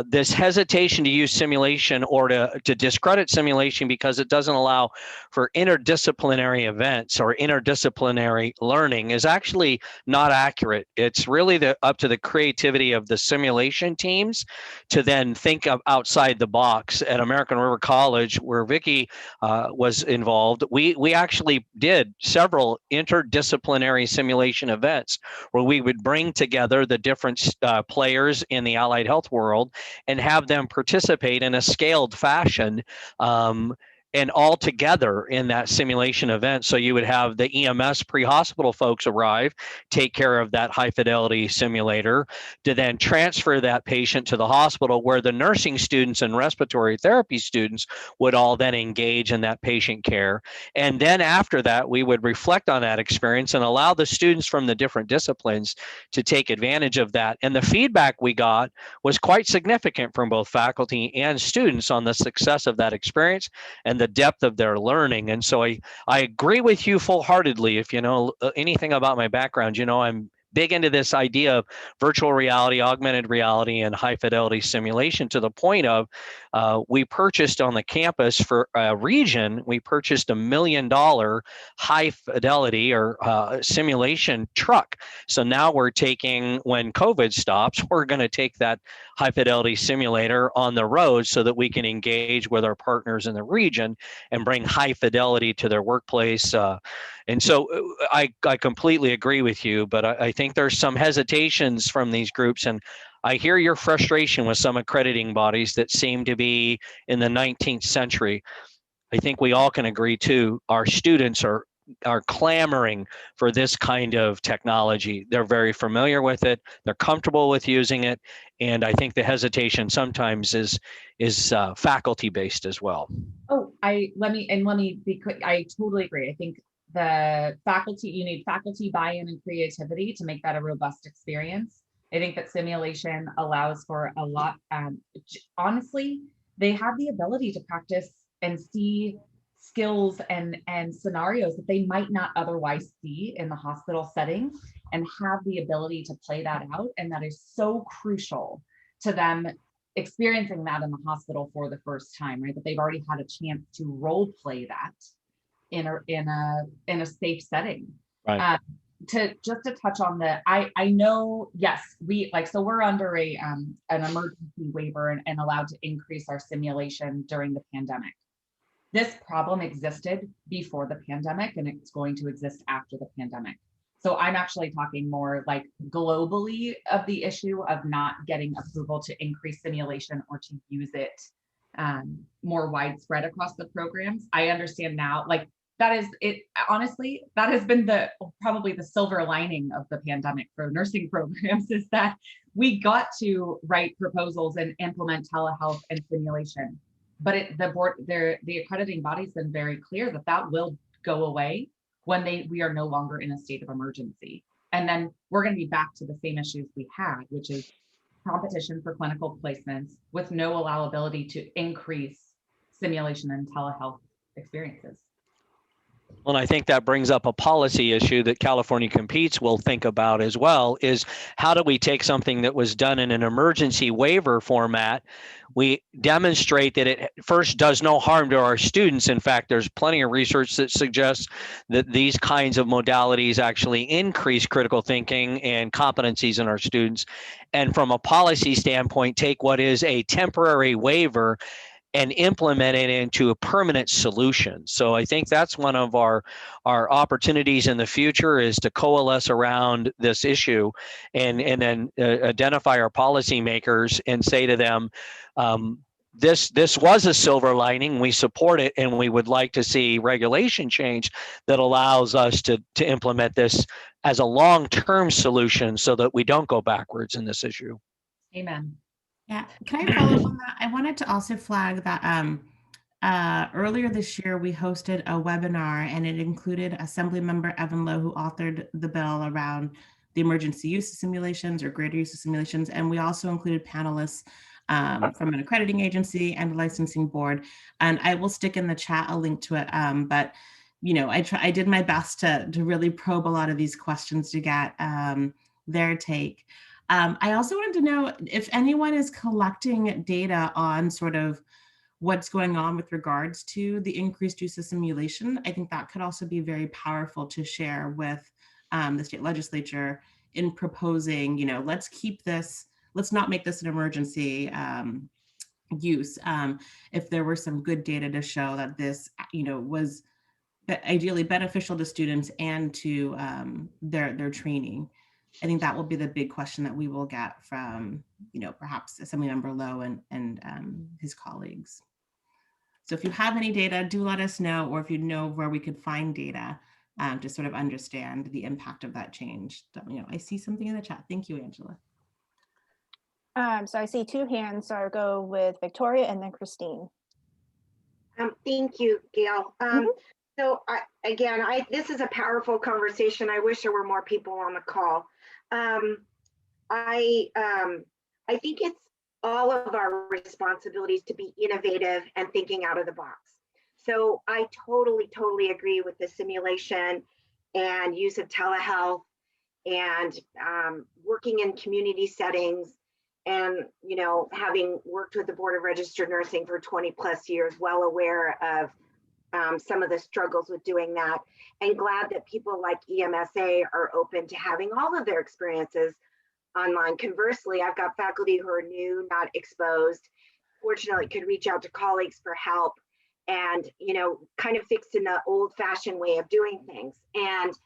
this hesitation to use simulation or to discredit simulation because it doesn't allow for interdisciplinary events or interdisciplinary learning is actually not accurate. It's really up to the creativity of the simulation teams to then think of outside the box. At American River College, where Vicki was involved, we actually did several interdisciplinary simulation events where we would bring together the different players in the allied health world and have them participate in a scaled fashion. And all together in that simulation event. So you would have the EMS pre-hospital folks arrive, take care of that high fidelity simulator, to then transfer that patient to the hospital where the nursing students and respiratory therapy students would all then engage in that patient care. And then after that, we would reflect on that experience and allow the students from the different disciplines to take advantage of that. And the feedback we got was quite significant from both faculty and students on the success of that experience and the depth of their learning. And so I agree with you full-heartedly. If you know anything about my background, you know I'm big into this idea of virtual reality, augmented reality, and high fidelity simulation, to the point of we purchased on the campus for a region, we purchased $1 million high fidelity or simulation truck. So now we're taking, when COVID stops, we're going to take that high fidelity simulator on the road so that we can engage with our partners in the region and bring high fidelity to their workplace. And so I completely agree with you, but I think there's some hesitations from these groups. And I hear your frustration with some accrediting bodies that seem to be in the 19th century. I think we all can agree too, our students are clamoring for this kind of technology. They're very familiar with it. They're comfortable with using it. And I think the hesitation sometimes is faculty based as well. Oh, let me be quick. I totally agree. I think you need faculty buy-in and creativity to make that a robust experience. I think that simulation allows for a lot. Honestly, they have the ability to practice and see skills and scenarios that they might not otherwise see in the hospital setting, and have the ability to play that out. And that is so crucial to them experiencing that in the hospital for the first time, right? That they've already had a chance to role play that in a safe setting. Right. To touch on I know, yes, we're under an emergency waiver and allowed to increase our simulation during the pandemic. This problem existed before the pandemic, and it's going to exist after the pandemic. So I'm actually talking more like globally of the issue of not getting approval to increase simulation or to use it more widespread across the programs. I understand now, like, that is it. Honestly, that has been probably the silver lining of the pandemic for nursing programs, is that we got to write proposals and implement telehealth and simulation. But the accrediting body's been very clear that will go away when we are no longer in a state of emergency. And then we're going to be back to the same issues we had, which is competition for clinical placements with no allowability to increase simulation and telehealth experiences. Well, I think that brings up a policy issue that California Competes will think about as well, is how do we take something that was done in an emergency waiver format? We demonstrate that it first does no harm to our students. In fact, there's plenty of research that suggests that these kinds of modalities actually increase critical thinking and competencies in our students. And from a policy standpoint, take what is a temporary waiver and implement it into a permanent solution. So I think that's one of our opportunities in the future, is to coalesce around this issue and then identify our policymakers and say to them, this was a silver lining. We support it, and we would like to see regulation change that allows us to implement this as a long-term solution so that we don't go backwards in this issue. Amen. Yeah, can I follow up on that? I wanted to also flag that earlier this year we hosted a webinar, and it included Assembly Member Evan Lowe, who authored the bill around the emergency use of simulations or greater use of simulations, and we also included panelists from an accrediting agency and a licensing board. And I will stick in the chat a link to it. But you know, I did my best to really probe a lot of these questions to get their take. I also wanted to know if anyone is collecting data on sort of what's going on with regards to the increased use of simulation. I think that could also be very powerful to share with the state legislature in proposing, you know, let's keep this, let's not make this an emergency use. If there were some good data to show that this, you know, was ideally beneficial to students and to their training. I think that will be the big question that we will get from, you know, perhaps Assemblymember Lowe and his colleagues. So if you have any data, do let us know, or if you know where we could find data to sort of understand the impact of that change. You know, I see something in the chat. Thank you, Angela. So I see two hands, so I'll go with Victoria and then Christine. Thank you, Gail. So this is a powerful conversation. I wish there were more people on the call. I think it's all of our responsibilities to be innovative and thinking out of the box. So I totally agree with the simulation and use of telehealth and working in community settings. And, you know, having worked with the Board of Registered Nursing for 20 plus years, well aware of some of the struggles with doing that, and glad that people like EMSA are open to having all of their experiences online. Conversely, I've got faculty who are new, not exposed, fortunately could reach out to colleagues for help and, you know, kind of fix in the old fashioned way of doing things. And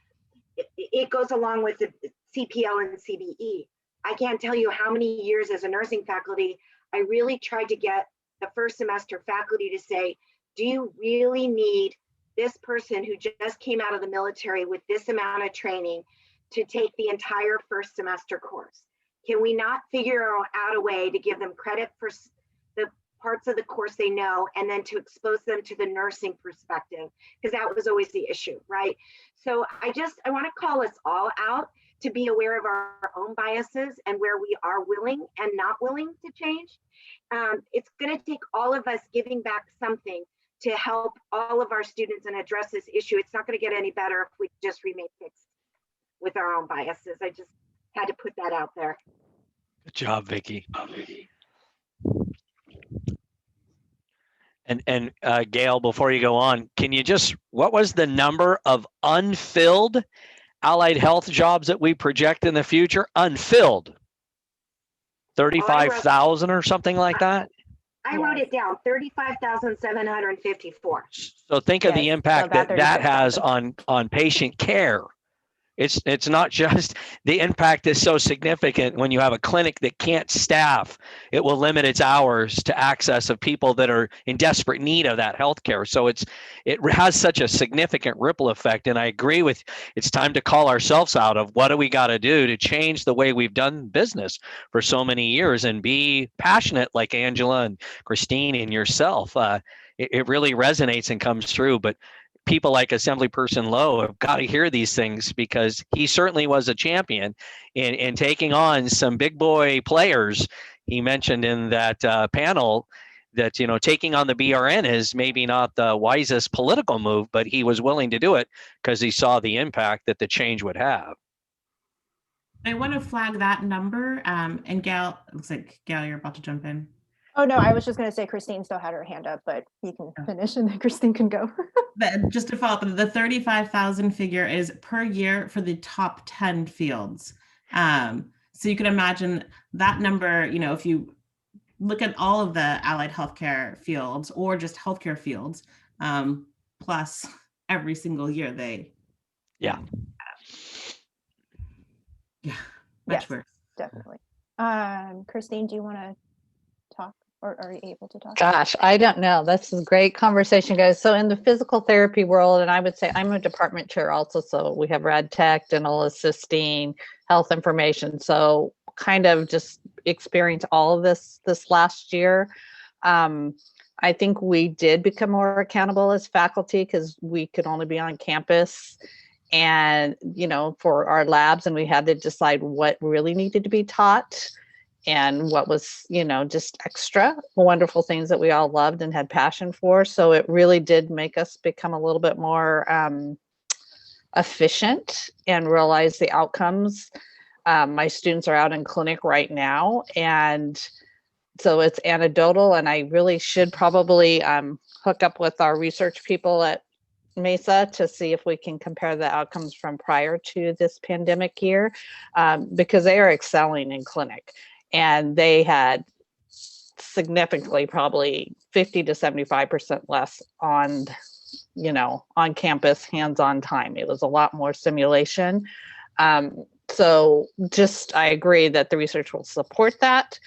it goes along with the CPL and CBE. I can't tell you how many years as a nursing faculty, I really tried to get the first semester faculty to say, do you really need this person who just came out of the military with this amount of training to take the entire first semester course? Can we not figure out a way to give them credit for the parts of the course they know, and then to expose them to the nursing perspective? Because that was always the issue, right? So I want to call us all out to be aware of our own biases and where we are willing and not willing to change. It's going to take all of us giving back something to help all of our students and address this issue. It's not going to get any better if we just remain fixed with our own biases. I just had to put that out there. Good job, Vicki. And Gail, before you go on, can you just, what was the number of unfilled allied health jobs that we project in the future? Unfilled. 35,000 or something like that? I wrote it down, 35,754. So think of the impact that has on patient care. It's not just the impact is so significant when you have a clinic that can't staff. It will limit its hours to access of people that are in desperate need of that healthcare. So it has such a significant ripple effect. And I agree with, it's time to call ourselves out of what do we got to do to change the way we've done business for so many years and be passionate like Angela and Christine and yourself. It really resonates and comes through. But people like Assemblyperson Lowe have got to hear these things, because he certainly was a champion in taking on some big boy players. He mentioned in that panel that, you know, taking on the BRN is maybe not the wisest political move, but he was willing to do it because he saw the impact that the change would have. I want to flag that number. And Gail, it looks like Gail, you're about to jump in. Oh, no, I was just going to say Christine still had her hand up, but you can finish and then Christine can go. Just to follow up, the 35,000 figure is per year for the top 10 fields. So you can imagine that number, you know, if you look at all of the allied healthcare fields or just healthcare fields, plus every single year they. Yeah. Yeah, much worse. Definitely. Christine, do you want to talk or are you able to talk? Gosh, I don't know. That's a great conversation, guys. So in the physical therapy world, and I would say I'm a department chair also, so we have rad tech, dental assisting, health information. So kind of just experienced all of this last year. I think we did become more accountable as faculty because we could only be on campus and, you know, for our labs, and we had to decide what really needed to be taught and what was, you know, just extra wonderful things that we all loved and had passion for. So it really did make us become a little bit more efficient and realize the outcomes. My students are out in clinic right now, and so it's anecdotal, and I really should probably hook up with our research people at Mesa to see if we can compare the outcomes from prior to this pandemic year, because they are excelling in clinic, and they had significantly probably 50 to 75% less on, you know, on campus hands-on time. It was a lot more simulation. So just, I agree that the research will support that.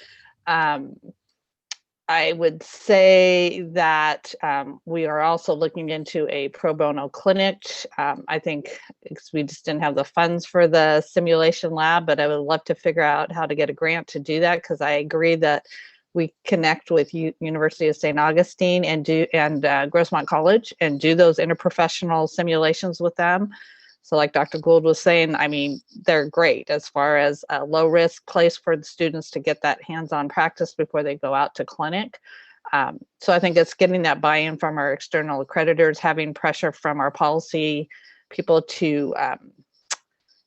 I would say that we are also looking into a pro bono clinic. I think we just didn't have the funds for the simulation lab, but I would love to figure out how to get a grant to do that, because I agree that we connect with University of St. Augustine and Grossmont College and do those interprofessional simulations with them. So like Dr. Gould was saying, I mean, they're great as far as a low risk place for the students to get that hands-on practice before they go out to clinic. So I think it's getting that buy-in from our external accreditors, having pressure from our policy people to,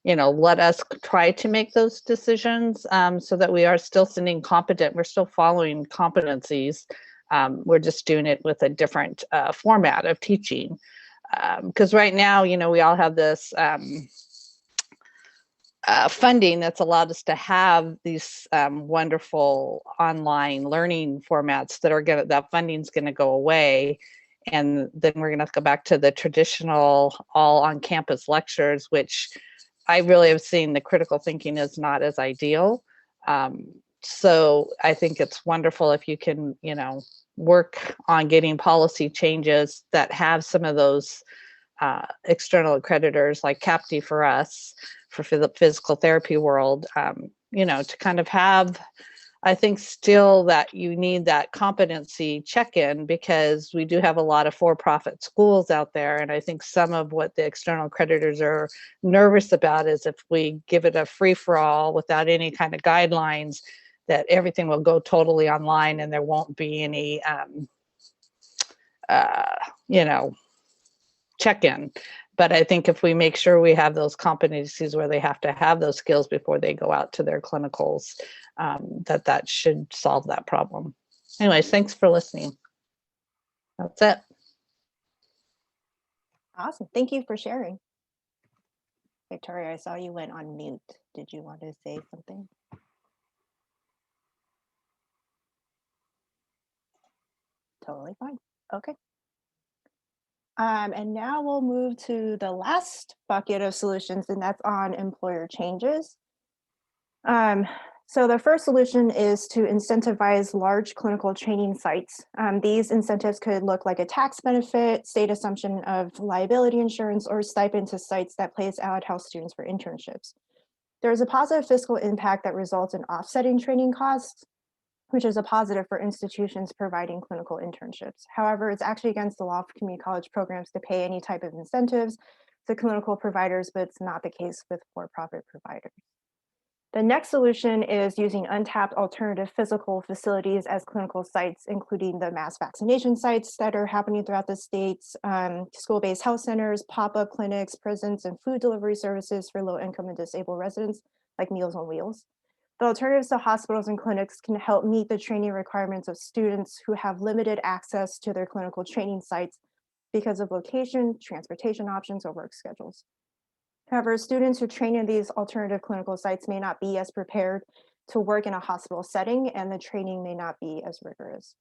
you know, let us try to make those decisions so that we are still sending competent, we're still following competencies. We're just doing it with a different format of teaching. Because right now, you know, we all have this funding that's allowed us to have these wonderful online learning formats that funding's gonna go away. And then we're gonna go back to the traditional all on campus lectures, which I really have seen the critical thinking is not as ideal. So I think it's wonderful if you can, you know, work on getting policy changes that have some of those external accreditors like CAPTI for us, for the physical therapy world, you know, to kind of have, I think still that you need that competency check-in, because we do have a lot of for-profit schools out there. And I think some of what the external accreditors are nervous about is if we give it a free-for-all without any kind of guidelines, that everything will go totally online and there won't be any, you know, check-in. But I think if we make sure we have those competencies where they have to have those skills before they go out to their clinicals, that should solve that problem. Anyways, thanks for listening. That's it. Awesome. Thank you for sharing. Victoria, I saw you went on mute. Did you want to say something? Totally fine. Okay. And now we'll move to the last bucket of solutions, and that's on employer changes. So the first solution is to incentivize large clinical training sites. These incentives could look like a tax benefit, state assumption of liability insurance, or stipend to sites that place allied health students for internships. There's a positive fiscal impact that results in offsetting training costs, which is a positive for institutions providing clinical internships. However, it's actually against the law for community college programs to pay any type of incentives to clinical providers, but it's not the case with for-profit providers. The next solution is using untapped alternative physical facilities as clinical sites, including the mass vaccination sites that are happening throughout the states, school-based health centers, pop-up clinics, prisons, and food delivery services for low-income and disabled residents, like Meals on Wheels. The alternatives to hospitals and clinics can help meet the training requirements of students who have limited access to their clinical training sites because of location, transportation options, or work schedules. However, students who train in these alternative clinical sites may not be as prepared to work in a hospital setting, and the training may not be as rigorous.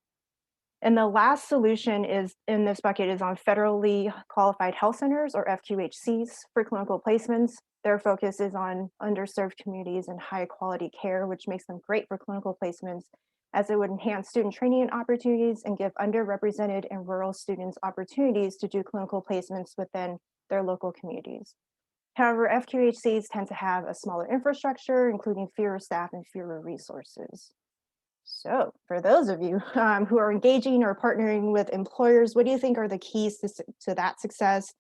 And the last solution is in this bucket is on federally qualified health centers, or FQHCs, for clinical placements. Their focus is on underserved communities and high quality care, which makes them great for clinical placements as it would enhance student training opportunities and give underrepresented and rural students opportunities to do clinical placements within their local communities. However, FQHCs tend to have a smaller infrastructure, including fewer staff and fewer resources. So for those of you who are engaging or partnering with employers, what do you think are the keys to that success?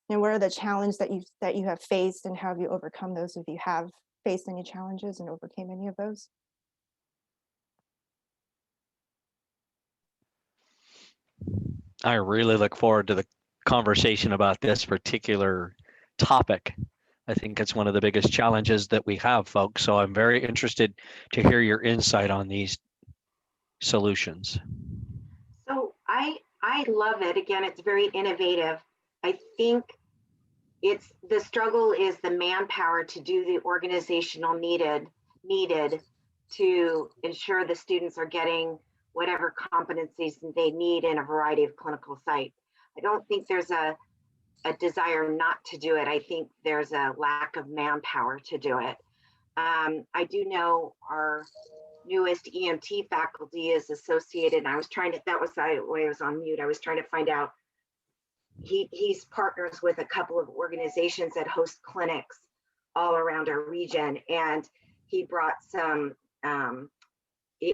And what are the challenges that you have faced, and how have you overcome those if you have faced any challenges and overcame any of those? I really look forward to the conversation about this particular topic. I think it's one of the biggest challenges that we have, folks. So I'm very interested to hear your insight on these solutions. So I love it. Again, it's very innovative. I think the struggle is the manpower to do the organizational needed to ensure the students are getting whatever competencies they need in a variety of clinical sites. I don't think there's a desire not to do it. I think there's a lack of manpower to do it. I do know our newest EMT faculty is associated, and I was trying to, that was the way I was on mute. I was trying to find out, he's partners with a couple of organizations that host clinics all around our region. And he brought some,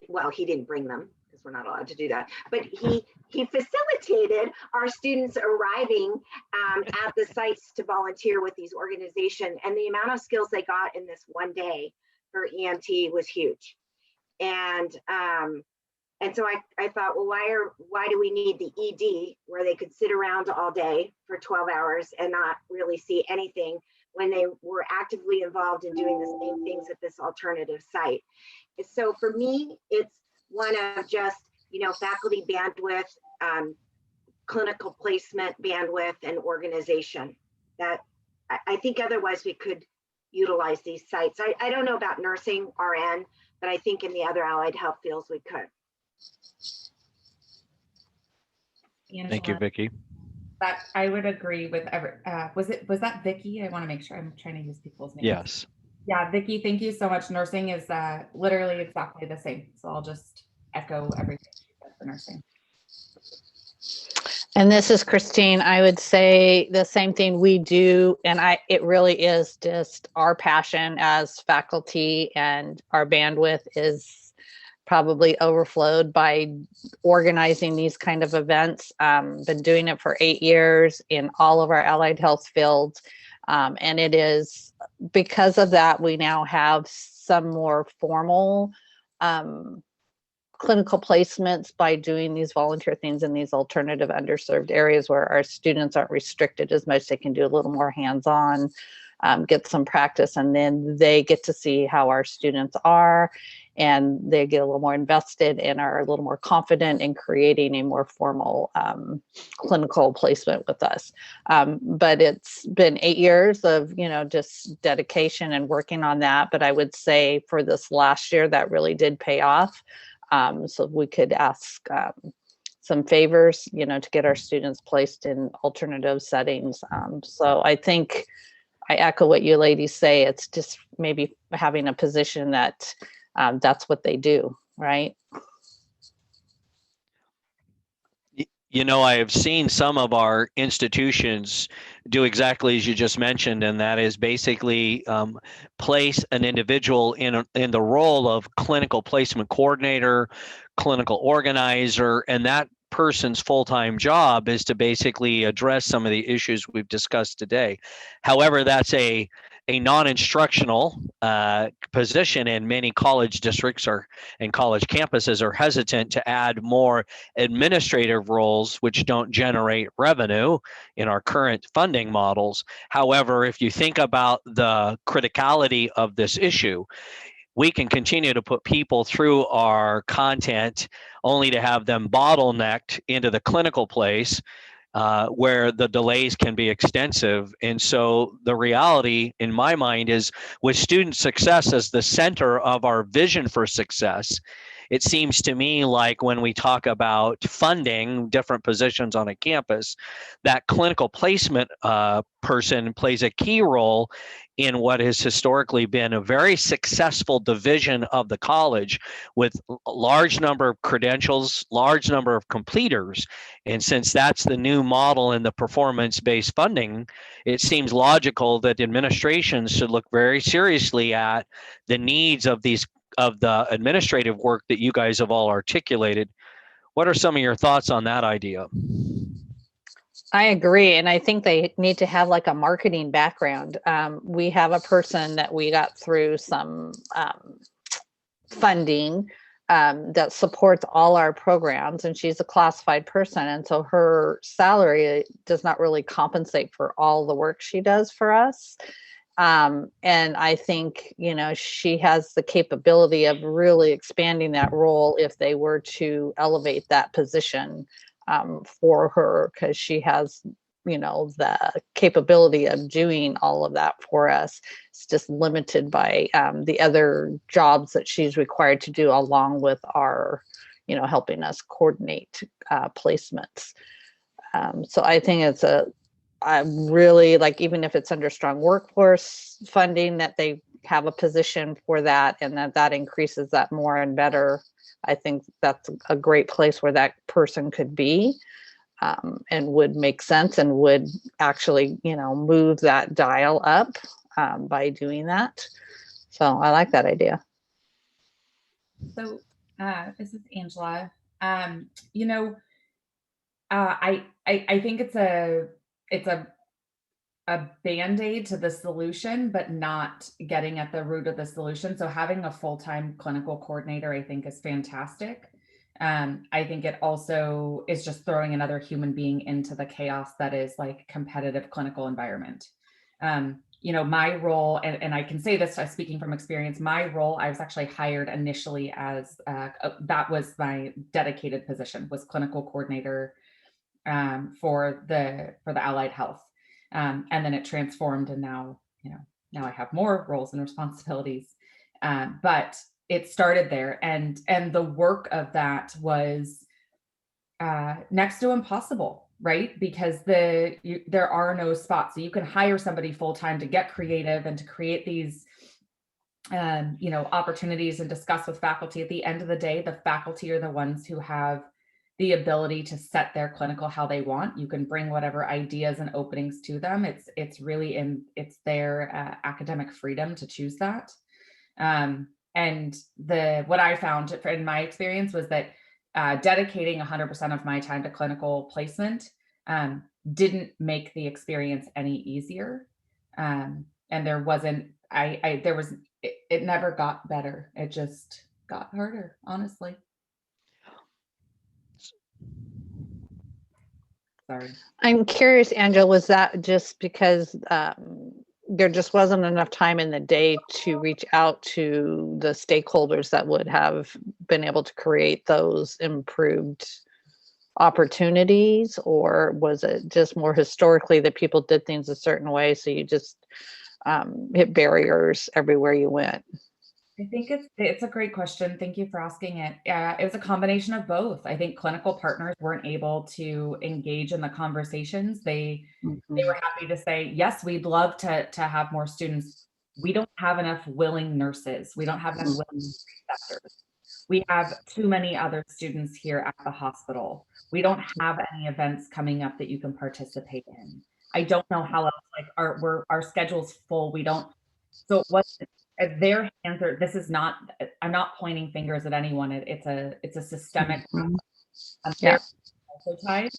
well, he didn't bring them because we're not allowed to do that, but he facilitated our students arriving at the sites to volunteer with these organizations. And the amount of skills they got in this one day for EMT was huge. And so I thought, well, why do we need the ED where they could sit around all day for 12 hours and not really see anything when they were actively involved in doing the same things at this alternative site? So for me, it's one of just, faculty bandwidth, clinical placement bandwidth, and organization. That I think otherwise we could utilize these sites. I don't know about nursing, RN, but I think in the other allied health fields we could. Thank you, Vicki. That I would agree with. Was that Vicki? I want to make sure I'm trying to use people's names. Yes. Yeah, Vicki, thank you so much. Nursing is literally exactly the same. So I'll just echo everything she said for nursing. And this is Christine. I would say the same thing we do, and it really is just our passion as faculty, and our bandwidth is probably overflowed by organizing these kind of events. Been doing it for 8 years in all of our allied health fields. And it is because of that, we now have some more formal clinical placements by doing these volunteer things in these alternative underserved areas where our students aren't restricted as much. They can do a little more hands-on, get some practice, and then they get to see how our students are, and they get a little more invested and are a little more confident in creating a more formal clinical placement with us. But it's been 8 years of, just dedication and working on that. But I would say for this last year, that really did pay off. So we could ask some favors, to get our students placed in alternative settings. So I think I echo what you ladies say. It's just maybe having a position that that's what they do, right? I have seen some of our institutions do exactly as you just mentioned, and that is basically place an individual in the role of clinical placement coordinator, clinical organizer, and that person's full-time job is to basically address some of the issues we've discussed today. However, that's a non-instructional position, and many college districts and college campuses are hesitant to add more administrative roles which don't generate revenue in our current funding models. However, if you think about the criticality of this issue, we can continue to put people through our content only to have them bottlenecked into the clinical place where the delays can be extensive. And so the reality in my mind is, with student success as the center of our vision for success, it seems to me like when we talk about funding different positions on a campus, that clinical placement person plays a key role in what has historically been a very successful division of the college with a large number of credentials, large number of completers. And since that's the new model in the performance-based funding, it seems logical that administrations should look very seriously at the needs of the administrative work that you guys have all articulated. What are some of your thoughts on that idea? I agree. And I think they need to have like a marketing background. We have a person that we got through some funding that supports all our programs, and she's a classified person. And so her salary does not really compensate for all the work she does for us. And I think, you know, she has the capability of really expanding that role if they were to elevate that position for her, because she has, you know, the capability of doing all of that for us. It's just limited by the other jobs that she's required to do, along with our, you know, helping us coordinate placements. So I think I really like, even if it's under strong workforce funding, that they have a position for that, and that increases that more and better. I think that's a great place where that person could be, and would make sense, and would actually, you know, move that dial up by doing that. So I like that idea. So this is Angela. You know, I think it's a band-aid to the solution, but not getting at the root of the solution. So having a full-time clinical coordinator, I think, is fantastic. I think it also is just throwing another human being into the chaos that is like competitive clinical environment. You know, my role, and I can say this speaking from experience, my role, I was actually hired initially as, that was my dedicated position, was clinical coordinator for the allied health. And then it transformed, and now, you know, now I have more roles and responsibilities. But it started there, and the work of that was next to impossible, right? Because there are no spots. So you can hire somebody full-time to get creative and to create these you know, opportunities and discuss with faculty. At the end of the day, the faculty are the ones who have the ability to set their clinical how they want. You can bring whatever ideas and openings to them. It's really it's their academic freedom to choose that. And what I found in my experience was that dedicating 100% of my time to clinical placement didn't make the experience any easier. And there wasn't, it never got better. It just got harder, honestly. Sorry. I'm curious, Angela, was that just because there just wasn't enough time in the day to reach out to the stakeholders that would have been able to create those improved opportunities? Or was it just more historically that people did things a certain way, so you just hit barriers everywhere you went? I think it's a great question. Thank you for asking it. It was a combination of both. I think clinical partners weren't able to engage in the conversations. They were happy to say, yes, we'd love to have more students. We don't have enough willing nurses. We don't have enough willing preceptors. We have too many other students here at the hospital. We don't have any events coming up that you can participate in. I don't know how else, like our schedule's full. We don't, so it wasn't, their hands are, this is not, I'm not pointing fingers at anyone. It's a systemic, Yeah. also tied.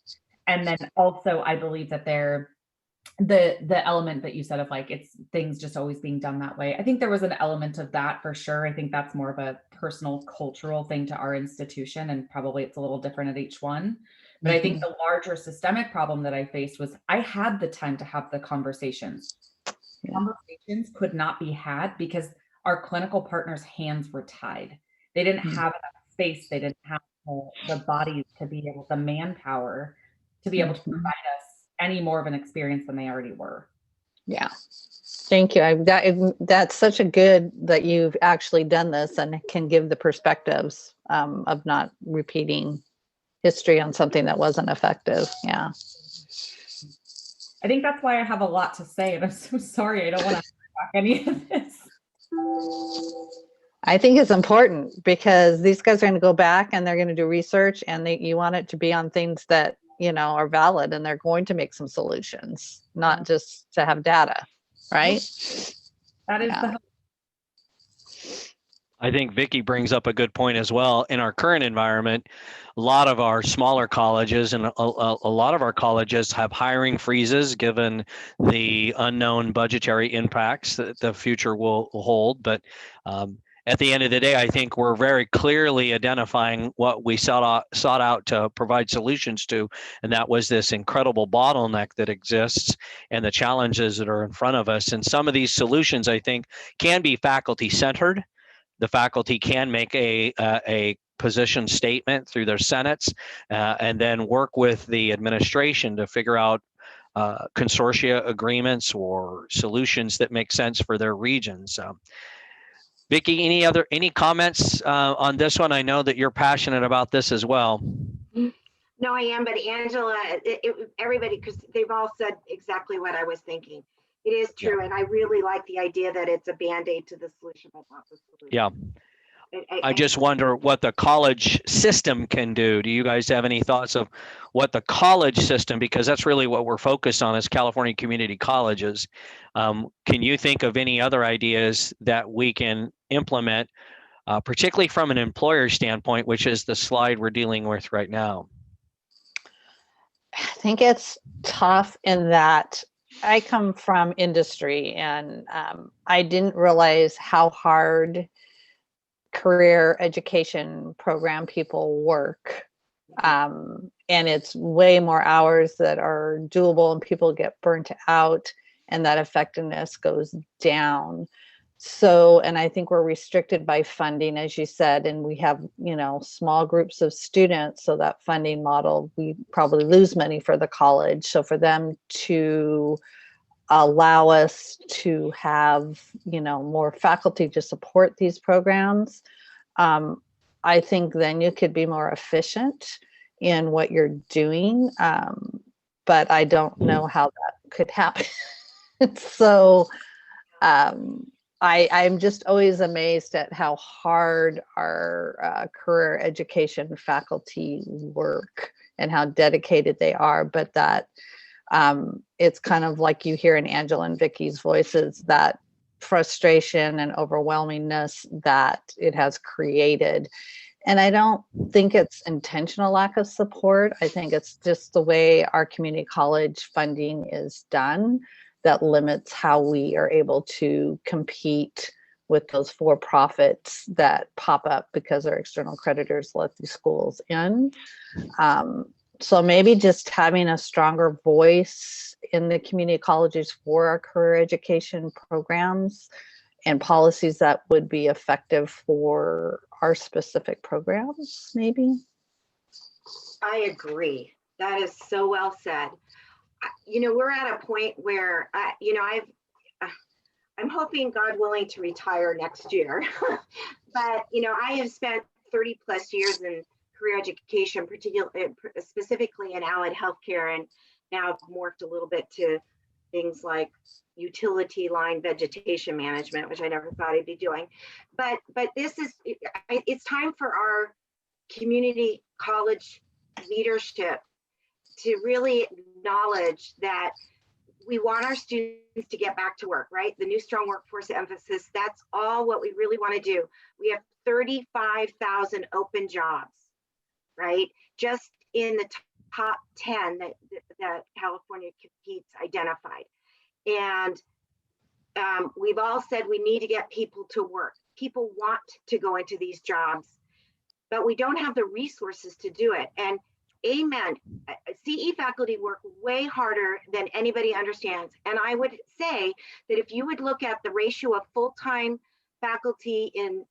And then also I believe that the element that you said of like, it's things just always being done that way. I think there was an element of that for sure. I think that's more of a personal cultural thing to our institution, and probably it's a little different at each one. But I think the larger systemic problem that I faced was I had the time to have the conversations. Conversations could not be had because our clinical partners' hands were tied. They didn't have enough space. They didn't have the bodies to be able, the manpower to be able to provide us any more of an experience than they already were. Yeah. Thank you. That's such a good that you've actually done this and can give the perspectives of not repeating history on something that wasn't effective. Yeah. I think that's why I have a lot to say, and I'm so sorry I don't want to talk any of this. I think it's important because these guys are going to go back and they're going to do research, and you want it to be on things that, are valid, and they're going to make some solutions, not just to have data, right? That is the I think Vicki brings up a good point as well. In our current environment, a lot of our smaller colleges and a lot of our colleges have hiring freezes given the unknown budgetary impacts that the future will hold. But at the end of the day, I think we're very clearly identifying what we sought out to provide solutions to, and that was this incredible bottleneck that exists and the challenges that are in front of us. And some of these solutions, I think, can be faculty-centered. The faculty can make a position statement through their senates and then work with the administration to figure out consortia agreements or solutions that make sense for their regions. Vicki, any comments on this one? I know that you're passionate about this as well. No, I am, but Angela, everybody, because they've all said exactly what I was thinking. It is true, and I really like the idea that it's a Band-Aid to the solution, but not the solution. Yeah. I just wonder what the college system can do. Do you guys have any thoughts of what the college system, because that's really what we're focused on as California community colleges. Can you think of any other ideas that we can implement, particularly from an employer standpoint, which is the slide we're dealing with right now? I think it's tough in that I come from industry, and I didn't realize how hard career education program people work. And it's way more hours that are doable, and people get burnt out, and that effectiveness goes down. So, and I think we're restricted by funding, as you said, and we have, small groups of students. So that funding model, we probably lose money for the college. So for them to allow us to have, more faculty to support these programs, I think then you could be more efficient in what you're doing. But I don't know how that could happen. So I'm just always amazed at how hard our career education faculty work and how dedicated they are, but that it's kind of like you hear in Angela and Vicki's voices, that frustration and overwhelmingness that it has created. And I don't think it's intentional lack of support. I think it's just the way our community college funding is done that limits how we are able to compete with those for-profits that pop up because our external creditors let these schools in. So maybe just having a stronger voice in the community colleges for our career education programs and policies that would be effective for our specific programs, maybe. I agree. That is so well said. We're at a point where, I'm hoping, God willing, to retire next year. But, I have spent 30 plus years in career education, particularly, specifically in allied healthcare, and now I've morphed a little bit to things like utility line vegetation management, which I never thought I'd be doing. But it's time for our community college leadership to really acknowledge that we want our students to get back to work, right? The new strong workforce emphasis, that's all what we really want to do. We have 35,000 open jobs, right? Just in the top 10 that California Competes identified. And we've all said we need to get people to work. People want to go into these jobs, but we don't have the resources to do it. And amen, CE faculty work way harder than anybody understands. And I would say that if you would look at the ratio of full-time faculty in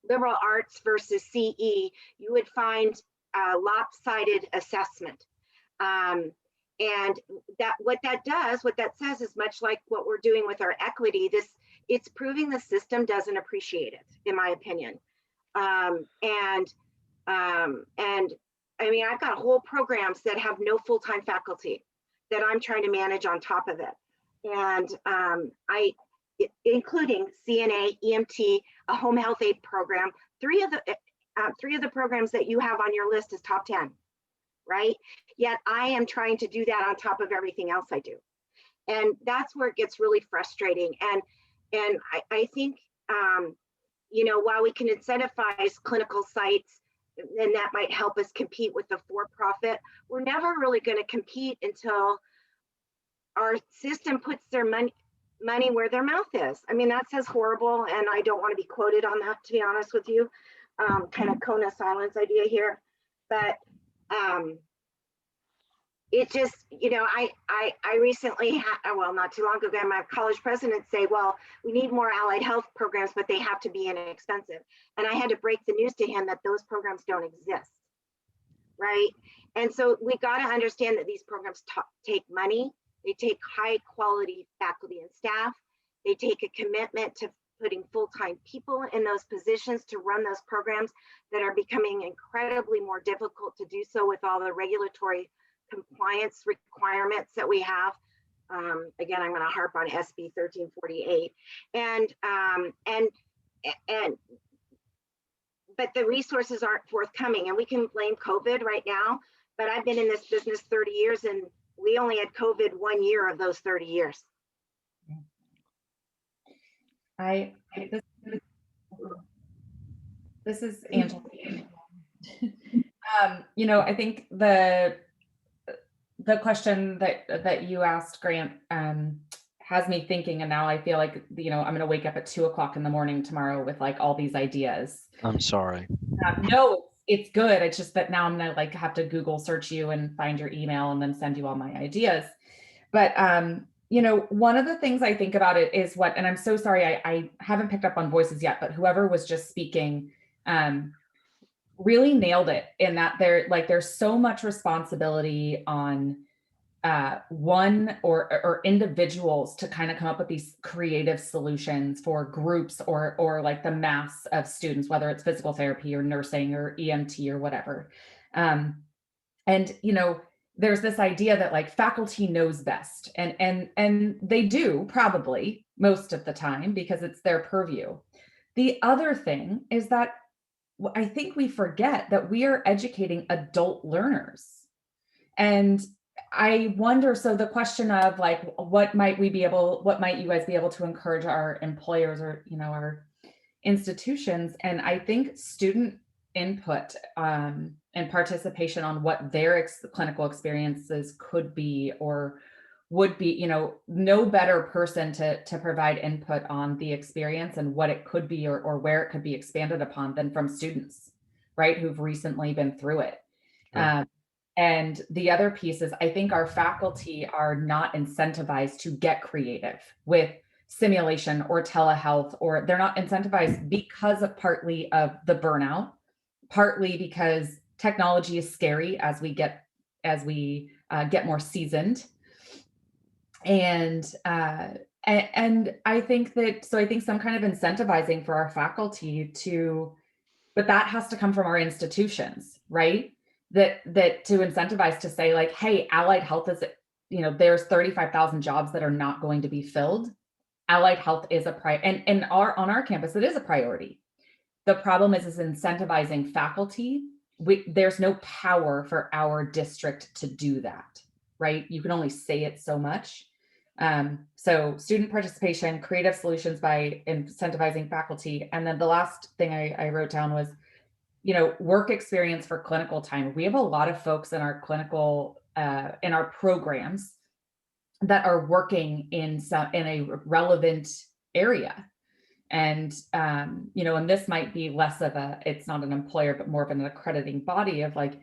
liberal arts versus CE, you would find a lopsided assessment. And what that says is much like what we're doing with our equity, it's proving the system doesn't appreciate it, in my opinion. And I mean, I've got whole programs that have no full-time faculty that I'm trying to manage on top of it. And including CNA, EMT, a home health aid program. Three of the programs that you have on your list is top 10, right? Yet I am trying to do that on top of everything else I do. And that's where it gets really frustrating. And I think, you know, while we can incentivize clinical sites, and that might help us compete with the for-profit, we're never really going to compete until our system puts their money where their mouth is. I mean, that says horrible, and I don't want to be quoted on that, to be honest with you. Kind of cone of silence idea here, but it just, you know, I recently had, well, not too long ago, I had my college president say, well, we need more allied health programs, but they have to be inexpensive. And I had to break the news to him that those programs don't exist, right? And so we got to understand that these programs take money. They take high quality faculty and staff. They take a commitment to putting full-time people in those positions to run those programs that are becoming incredibly more difficult to do so with all the regulatory compliance requirements that we have. Again, I'm going to harp on SB 1348, but the resources aren't forthcoming, and we can blame COVID right now, but I've been in this business 30 years and we only had COVID 1 year of those 30 years. This is Angela. You know, I think the question that you asked, Grant, has me thinking, and now I feel like, you know, I'm going to wake up at 2 o'clock in the morning tomorrow with like all these ideas. I'm sorry. No, it's good. It's just that now I'm going to like have to Google search you and find your email and then send you all my ideas. But, you know, one of the things I think about it is what, and I'm so sorry, I haven't picked up on voices yet, but whoever was just speaking, really nailed it in that there's so much responsibility on one or individuals to kind of come up with these creative solutions for groups or like the mass of students, whether it's physical therapy or nursing or EMT or whatever. And, you know, there's this idea that like faculty knows best, and they do probably most of the time because it's their purview. The other thing is that I think we forget that we are educating adult learners. And I wonder, so the question of like, what might you guys be able to encourage our employers or, you know, our institutions? And I think student input and participation on what their clinical experiences could be or would be, you know, no better person to provide input on the experience and what it could be or where it could be expanded upon than from students, right, who've recently been through it. Sure. And the other piece is I think our faculty are not incentivized to get creative with simulation or telehealth, or they're not incentivized because of partly of the burnout, partly because technology is scary as we get more seasoned. And I think some kind of incentivizing for our faculty but that has to come from our institutions, right? That to incentivize to say like, hey, allied health is, you know, there's 35,000 jobs that are not going to be filled. Allied health is on our campus, it is a priority. The problem is incentivizing faculty. There's no power for our district to do that, right? You can only say it so much. So student participation, creative solutions by incentivizing faculty. And then the last thing I wrote down was, you know, work experience for clinical time. We have a lot of folks in our clinical, in our programs that are working in a relevant area. And, you know, and this might be less of it's not an employer, but more of an accrediting body of like,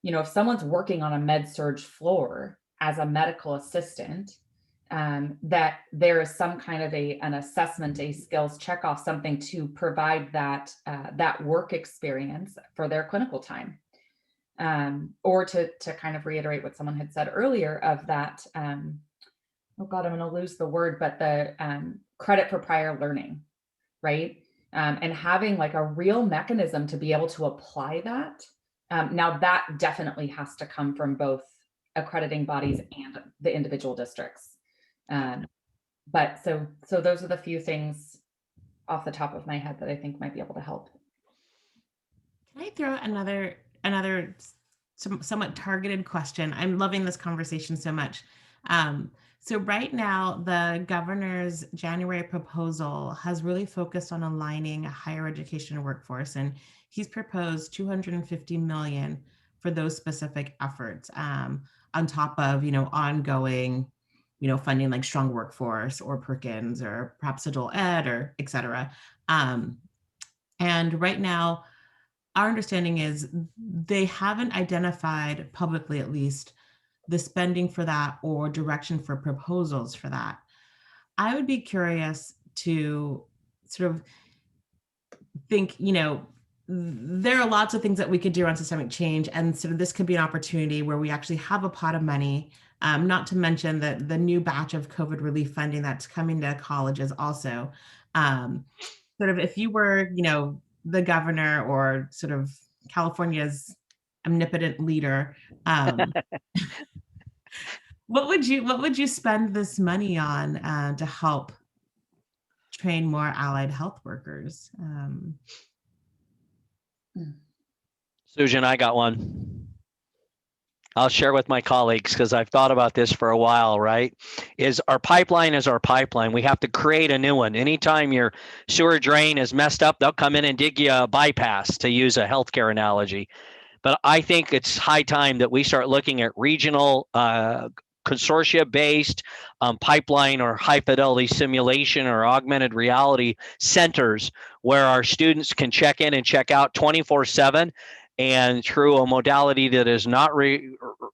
you know, if someone's working on a med-surg floor as a medical assistant, that there is some kind of an assessment, a skills checkoff, something to provide that work experience for their clinical time. or to kind of reiterate what someone had said earlier of that, oh God, I'm going to lose the word, but the credit for prior learning, right? And having like a real mechanism to be able to apply that. Now that definitely has to come from both accrediting bodies and the individual districts. But so those are the few things off the top of my head that I think might be able to help. Can I throw another somewhat targeted question? I'm loving this conversation so much. So right now, the governor's January proposal has really focused on aligning a higher education workforce, and he's proposed $250 million for those specific efforts, on top of ongoing funding like Strong Workforce or Perkins or perhaps Adult Ed or et cetera. And right now, our understanding is they haven't identified publicly, at least, the spending for that or direction for proposals for that. I would be curious to sort of think, there are lots of things that we could do on systemic change. And sort of this could be an opportunity where we actually have a pot of money, not to mention that the new batch of COVID relief funding that's coming to colleges also. Sort of if you were, the governor or sort of California's omnipotent leader, what would you spend this money on to help train more allied health workers? Susan, I got one. I'll share with my colleagues because I've thought about this for a while, right? Our pipeline. We have to create a new one. Anytime your sewer drain is messed up, they'll come in and dig you a bypass, to use a healthcare analogy. But I think it's high time that we start looking at regional consortia-based pipeline or high fidelity simulation or augmented reality centers where our students can check in and check out 24/7, and through a modality that is not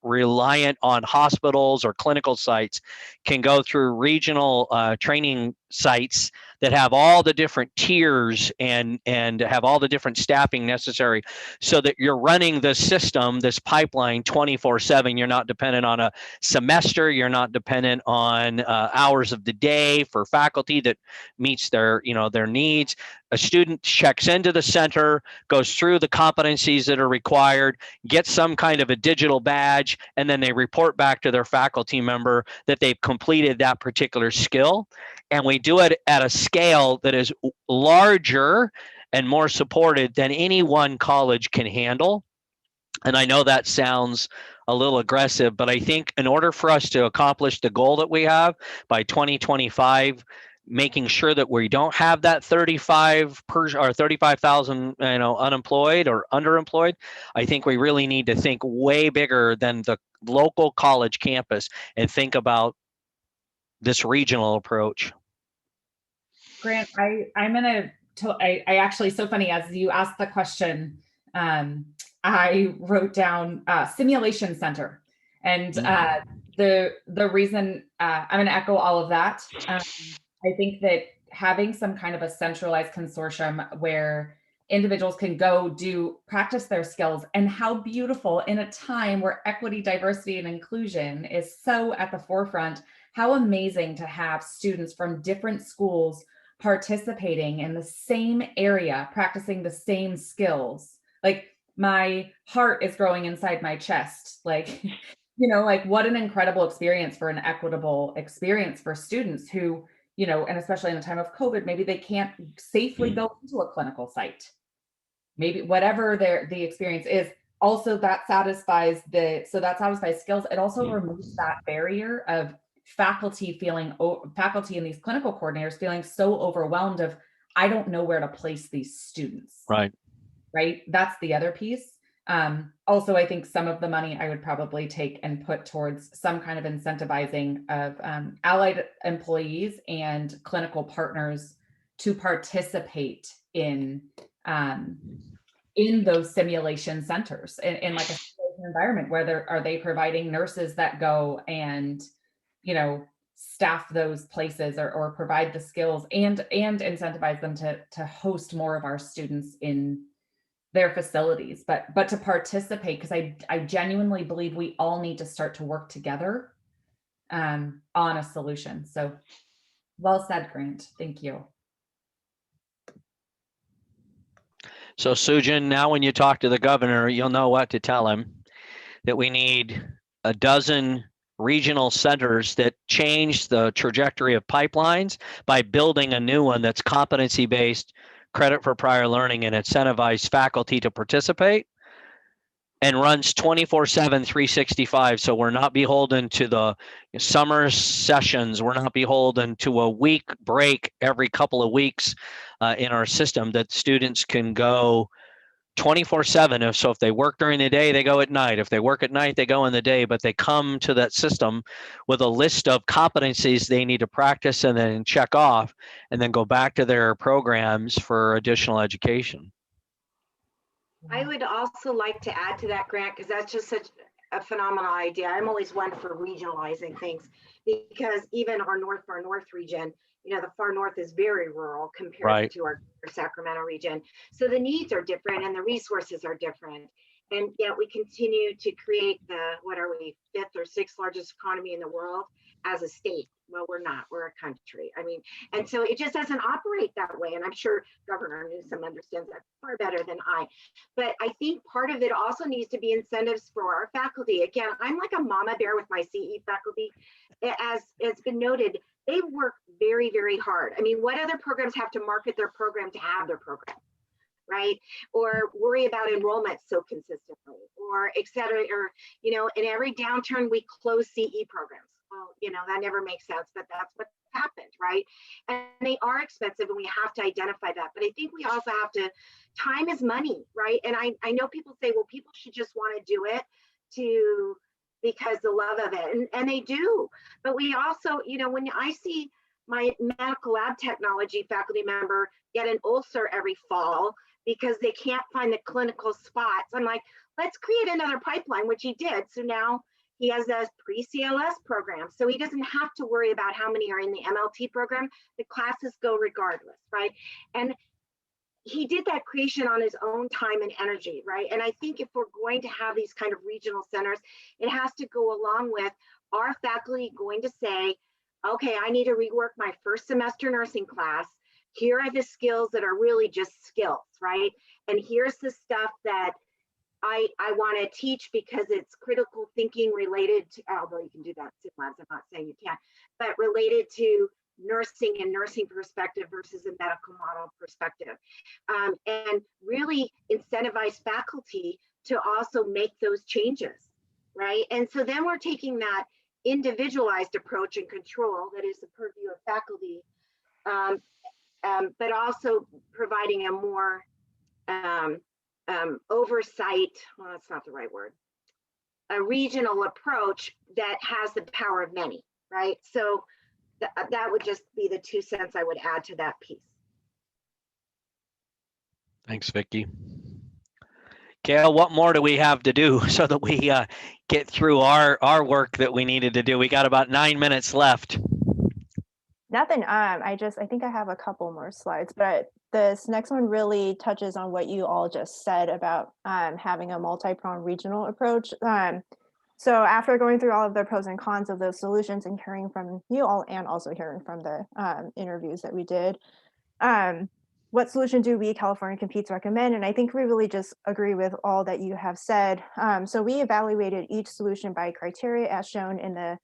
reliant on hospitals or clinical sites, can go through regional training sites that have all the different tiers and have all the different staffing necessary, so that you're running the system, this pipeline, 24/7. You're not dependent on a semester. You're not dependent on hours of the day for faculty that meets their needs. A student checks into the center, goes through the competencies that are required, gets some kind of a digital badge, and then they report back to their faculty member that they've completed that particular skill. And we do it at a scale that is larger and more supported than any one college can handle. And I know that sounds a little aggressive, but I think in order for us to accomplish the goal that we have by 2025, making sure that we don't have that 35,000 unemployed or underemployed, I think we really need to think way bigger than the local college campus and think about this regional approach. Grant, I'm gonna. I actually, so funny, as you asked the question, I wrote down simulation center, and the reason I'm going to echo all of that. I think that having some kind of a centralized consortium where individuals can go practice their skills, and how beautiful in a time where equity, diversity, and inclusion is so at the forefront, how amazing to have students from different schools participating in the same area, practicing the same skills. Like, my heart is growing inside my chest. Like, like what an incredible experience for an equitable experience for students who, and especially in a time of COVID, maybe they can't safely go into a clinical site. Maybe whatever the experience is, also that satisfies skills. It also removes that barrier of faculty and these clinical coordinators feeling so overwhelmed of, I don't know where to place these students. Right. That's the other piece. Also, I think some of the money I would probably take and put towards some kind of incentivizing of allied employees and clinical partners to participate in those simulation centers in like a simulation environment where are they providing nurses that go and staff those places or provide the skills and incentivize them to host more of our students in their facilities, but to participate, because I genuinely believe we all need to start to work together on a solution. So well said, Grant. Thank you. So Sujin, now when you talk to the governor, you'll know what to tell him, that we need a dozen regional centers that change the trajectory of pipelines by building a new one that's competency-based, credit for prior learning, and incentivize faculty to participate, and runs 24/7, 365. So we're not beholden to the summer sessions. We're not beholden to a week break every couple of weeks in our system, that students can go 24/7. So if they work during the day, they go at night. If they work at night, they go in the day, but they come to that system with a list of competencies they need to practice and then check off, and then go back to their programs for additional education. I would also like to add to that, Grant, because that's just such a phenomenal idea. I'm always one for regionalizing things, because even our far north region, the far north is very rural compared to our Sacramento region. So the needs are different and the resources are different. And yet we continue to create what are we, 5th or 6th largest economy in the world as a state. Well, we're not, we're a country. I mean, and so it just doesn't operate that way. And I'm sure Governor Newsom understands that far better than I. But I think part of it also needs to be incentives for our faculty. Again, I'm like a mama bear with my CE faculty. As it's been noted, they work very, very hard. I mean, what other programs have to market their program to have their program? Right? Or worry about enrollment so consistently, or et cetera, or, in every downturn, we close CE programs. Well, that never makes sense, but that's what happened, right? And they are expensive and we have to identify that. But I think we also have to, time is money, right? And I know people say, well, people should just want to do it because the love of it, and they do. But we also, when I see my medical lab technology faculty member get an ulcer every fall because they can't find the clinical spots, I'm like, let's create another pipeline, which he did. So now he has a pre-CLS program. So he doesn't have to worry about how many are in the MLT program. The classes go regardless, right? And he did that creation on his own time and energy, right? And I think if we're going to have these kind of regional centers, it has to go along with our faculty going to say, okay, I need to rework my first semester nursing class. Here are the skills that are really just skills, right? And here's the stuff that I want to teach because it's critical thinking related to, although you can do that in labs, I'm not saying you can't, but related to nursing and nursing perspective versus a medical model perspective. And really incentivize faculty to also make those changes, right? And so then we're taking that individualized approach and control that is the purview of faculty, but also providing a more oversight, well, that's not the right word, a regional approach that has the power of many, right? So that would just be the 2 cents I would add to that piece. Thanks, Vicki. Gail, what more do we have to do so that we get through our work that we needed to do? We got about 9 minutes left. Nothing. I think I have a couple more slides, but this next one really touches on what you all just said about having a multi-pronged regional approach. So after going through all of the pros and cons of those solutions and hearing from you all, and also hearing from the interviews that we did, what solution do we, California Competes, recommend? And I think we really just agree with all that you have said. So we evaluated each solution by criteria as shown in the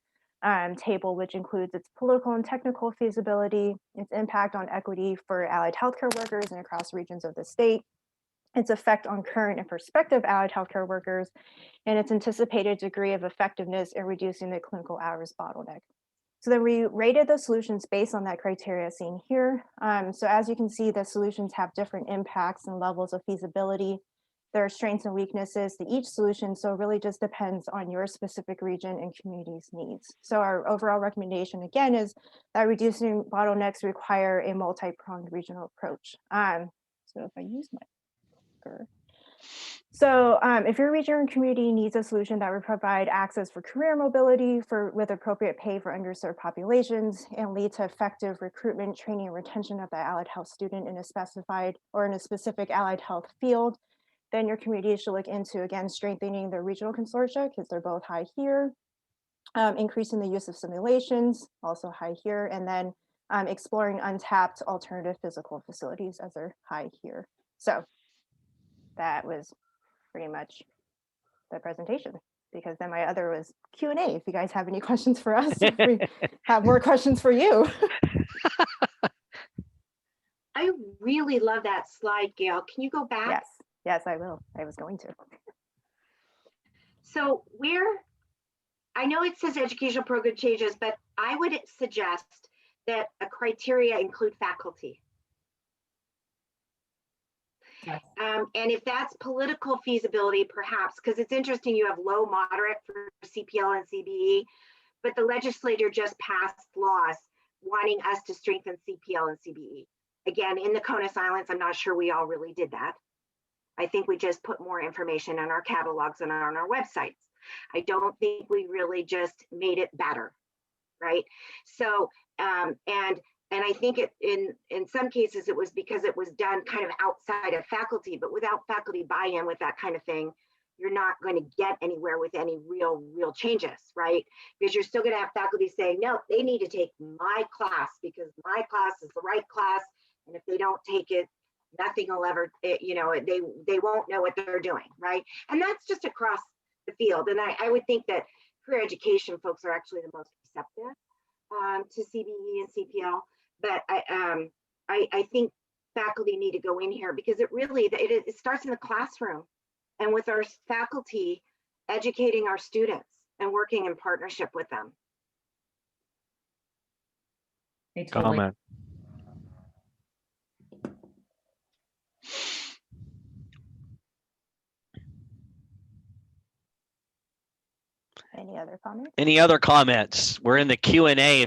table, which includes its political and technical feasibility, its impact on equity for allied healthcare workers and across regions of the state, its effect on current and prospective allied healthcare workers, and its anticipated degree of effectiveness in reducing the clinical hours bottleneck. So then we rated the solutions based on that criteria seen here. So as you can see, the solutions have different impacts and levels of feasibility. There are strengths and weaknesses to each solution, so it really just depends on your specific region and community's needs. So our overall recommendation, again, is that reducing bottlenecks require a multi-pronged regional approach. So if I use my marker. So if your region or community needs a solution that would provide access for career mobility with appropriate pay for underserved populations and lead to effective recruitment, training, and retention of the allied health student in a specific allied health field, then your community should look into, again, strengthening the regional consortia because they're both high here, increasing the use of simulations, also high here, and then exploring untapped alternative physical facilities as they're high here. So that was pretty much the presentation, because then my other was Q&A. If you guys have any questions for us, if we have more questions for you. I really love that slide, Gail. Can you go back? Yes, yes, I will. I was going to. So I know it says educational program changes, but I would suggest that a criteria include faculty. Yes. And if that's political feasibility, perhaps, because it's interesting, you have low, moderate for CPL and CBE, but the legislature just passed laws wanting us to strengthen CPL and CBE. Again, in the cone of silence, I'm not sure we all really did that. I think we just put more information in our catalogs and on our websites. I don't think we really just made it better, right? So, and I think in some cases it was because it was done kind of outside of faculty, but without faculty buy-in with that kind of thing, you're not going to get anywhere with any real changes, right? Because you're still going to have faculty saying, no, they need to take my class because my class is the right class. And if they don't take it, nothing will ever, they won't know what they're doing, right? And that's just across the field. And I would think that career education folks are actually the most receptive to CBE and CPL. But I think faculty need to go in here because it starts in the classroom and with our faculty educating our students and working in partnership with them. Comment. Any other comments? Any other comments? We're in the Q&A.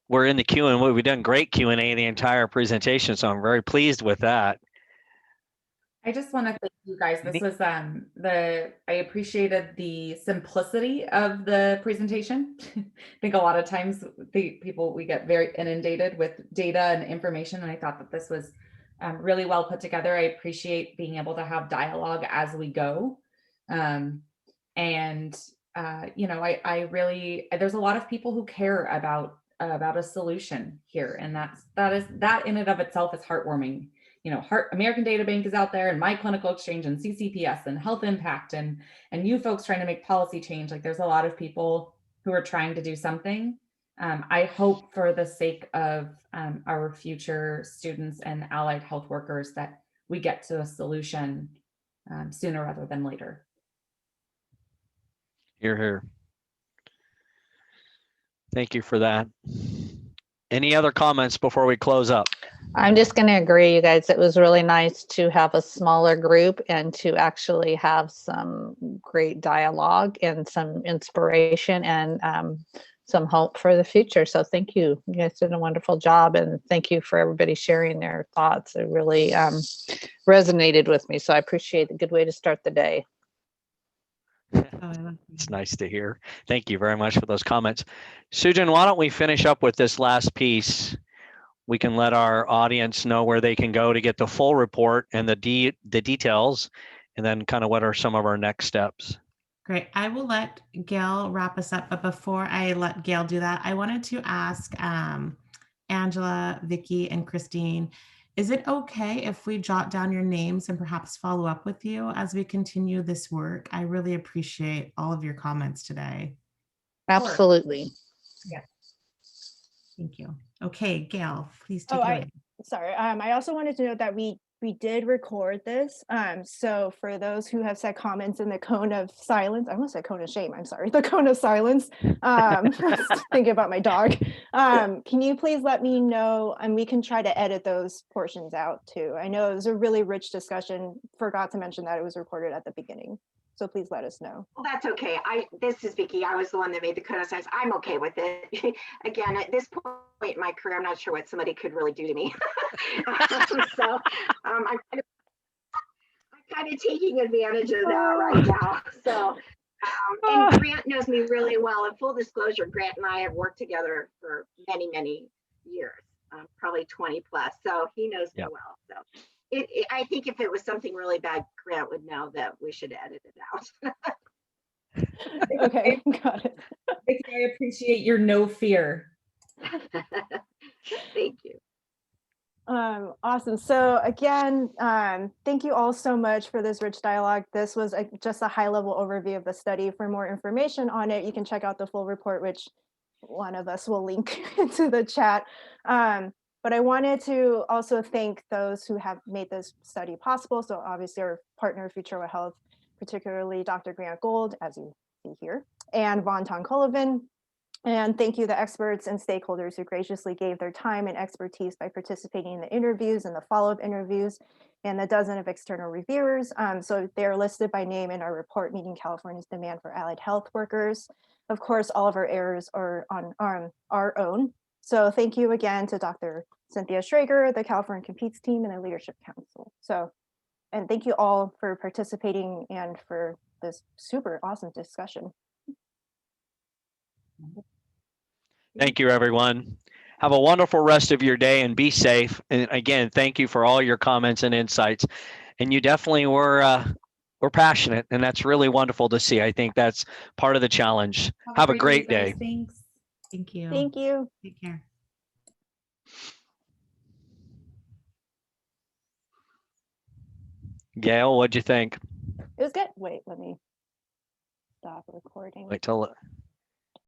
We're in the Q&A. We've done great Q&A the entire presentation, so I'm very pleased with that. I just want to thank you guys. This was I appreciated the simplicity of the presentation. I think a lot of times we get very inundated with data and information, and I thought that this was really well put together. I appreciate being able to have dialogue as we go. I really, there's a lot of people who care about a solution here, and that in and of itself is heartwarming. American Data Bank is out there, and My Clinical Exchange, and CCPS, and Health Impact, and you folks trying to make policy change. Like, there's a lot of people who are trying to do something. I hope for the sake of our future students and allied health workers that we get to a solution sooner rather than later. Hear, hear. Thank you for that. Any other comments before we close up? I'm just going to agree, you guys. It was really nice to have a smaller group and to actually have some great dialogue and some inspiration and some hope for the future. So thank you. You guys did a wonderful job, and thank you for everybody sharing their thoughts. It really resonated with me. So I appreciate a good way to start the day. It's nice to hear. Thank you very much for those comments. Sujin, why don't we finish up with this last piece? We can let our audience know where they can go to get the full report and the details, and then kind of what are some of our next steps. Great. I will let Gail wrap us up, but before I let Gail do that, I wanted to ask Angela, Vicki, and Christine, is it okay if we jot down your names and perhaps follow up with you as we continue this work? I really appreciate all of your comments today. Absolutely. Yeah. Thank you. Okay, Gail, please take it away. Sorry. I also wanted to note that we did record this. So for those who have said comments in the cone of silence, I almost said cone of shame. I'm sorry, the cone of silence. Thinking about my dog. Can you please let me know, and we can try to edit those portions out too. I know it was a really rich discussion. Forgot to mention that it was recorded at the beginning. So please let us know. Well, that's okay. This is Vicki. I was the one that made the code of silence. I'm okay with it. Again, at this point in my career, I'm not sure what somebody could really do to me. So I'm kind of taking advantage of that right now. So, and Grant knows me really well. In full disclosure, Grant and I have worked together for many, many years, probably 20 plus. So he knows me well. So I think if it was something really bad, Grant would know that we should edit it out. Okay, got it. I appreciate your no fear. Thank you. Awesome. So again, thank you all so much for this rich dialogue. This was just a high-level overview of the study. For more information on it, you can check out the full report, which one of us will link into the chat. But I wanted to also thank those who have made this study possible. So obviously our partner, Futuro Health, particularly Dr. Grant Gould, as you see here, and Von Tonkolloven. And thank you, the experts and stakeholders who graciously gave their time and expertise by participating in the interviews and the follow-up interviews, and the dozen of external reviewers. So they're listed by name in our report, Meeting California's Demand for Allied Health Workers. Of course, all of our errors are on our own. So thank you again to Dr. Cynthia Schrager, the California Competes team, and the Leadership Council. So, and thank you all for participating and for this super awesome discussion. Thank you, everyone. Have a wonderful rest of your day and be safe. And again, thank you for all your comments and insights. And you definitely were passionate, and that's really wonderful to see. I think that's part of the challenge. Have a great day. Guys. Thanks. Thank you. Thank you. Take care. Gail, what'd you think? It was good. Wait, let me stop recording. Wait till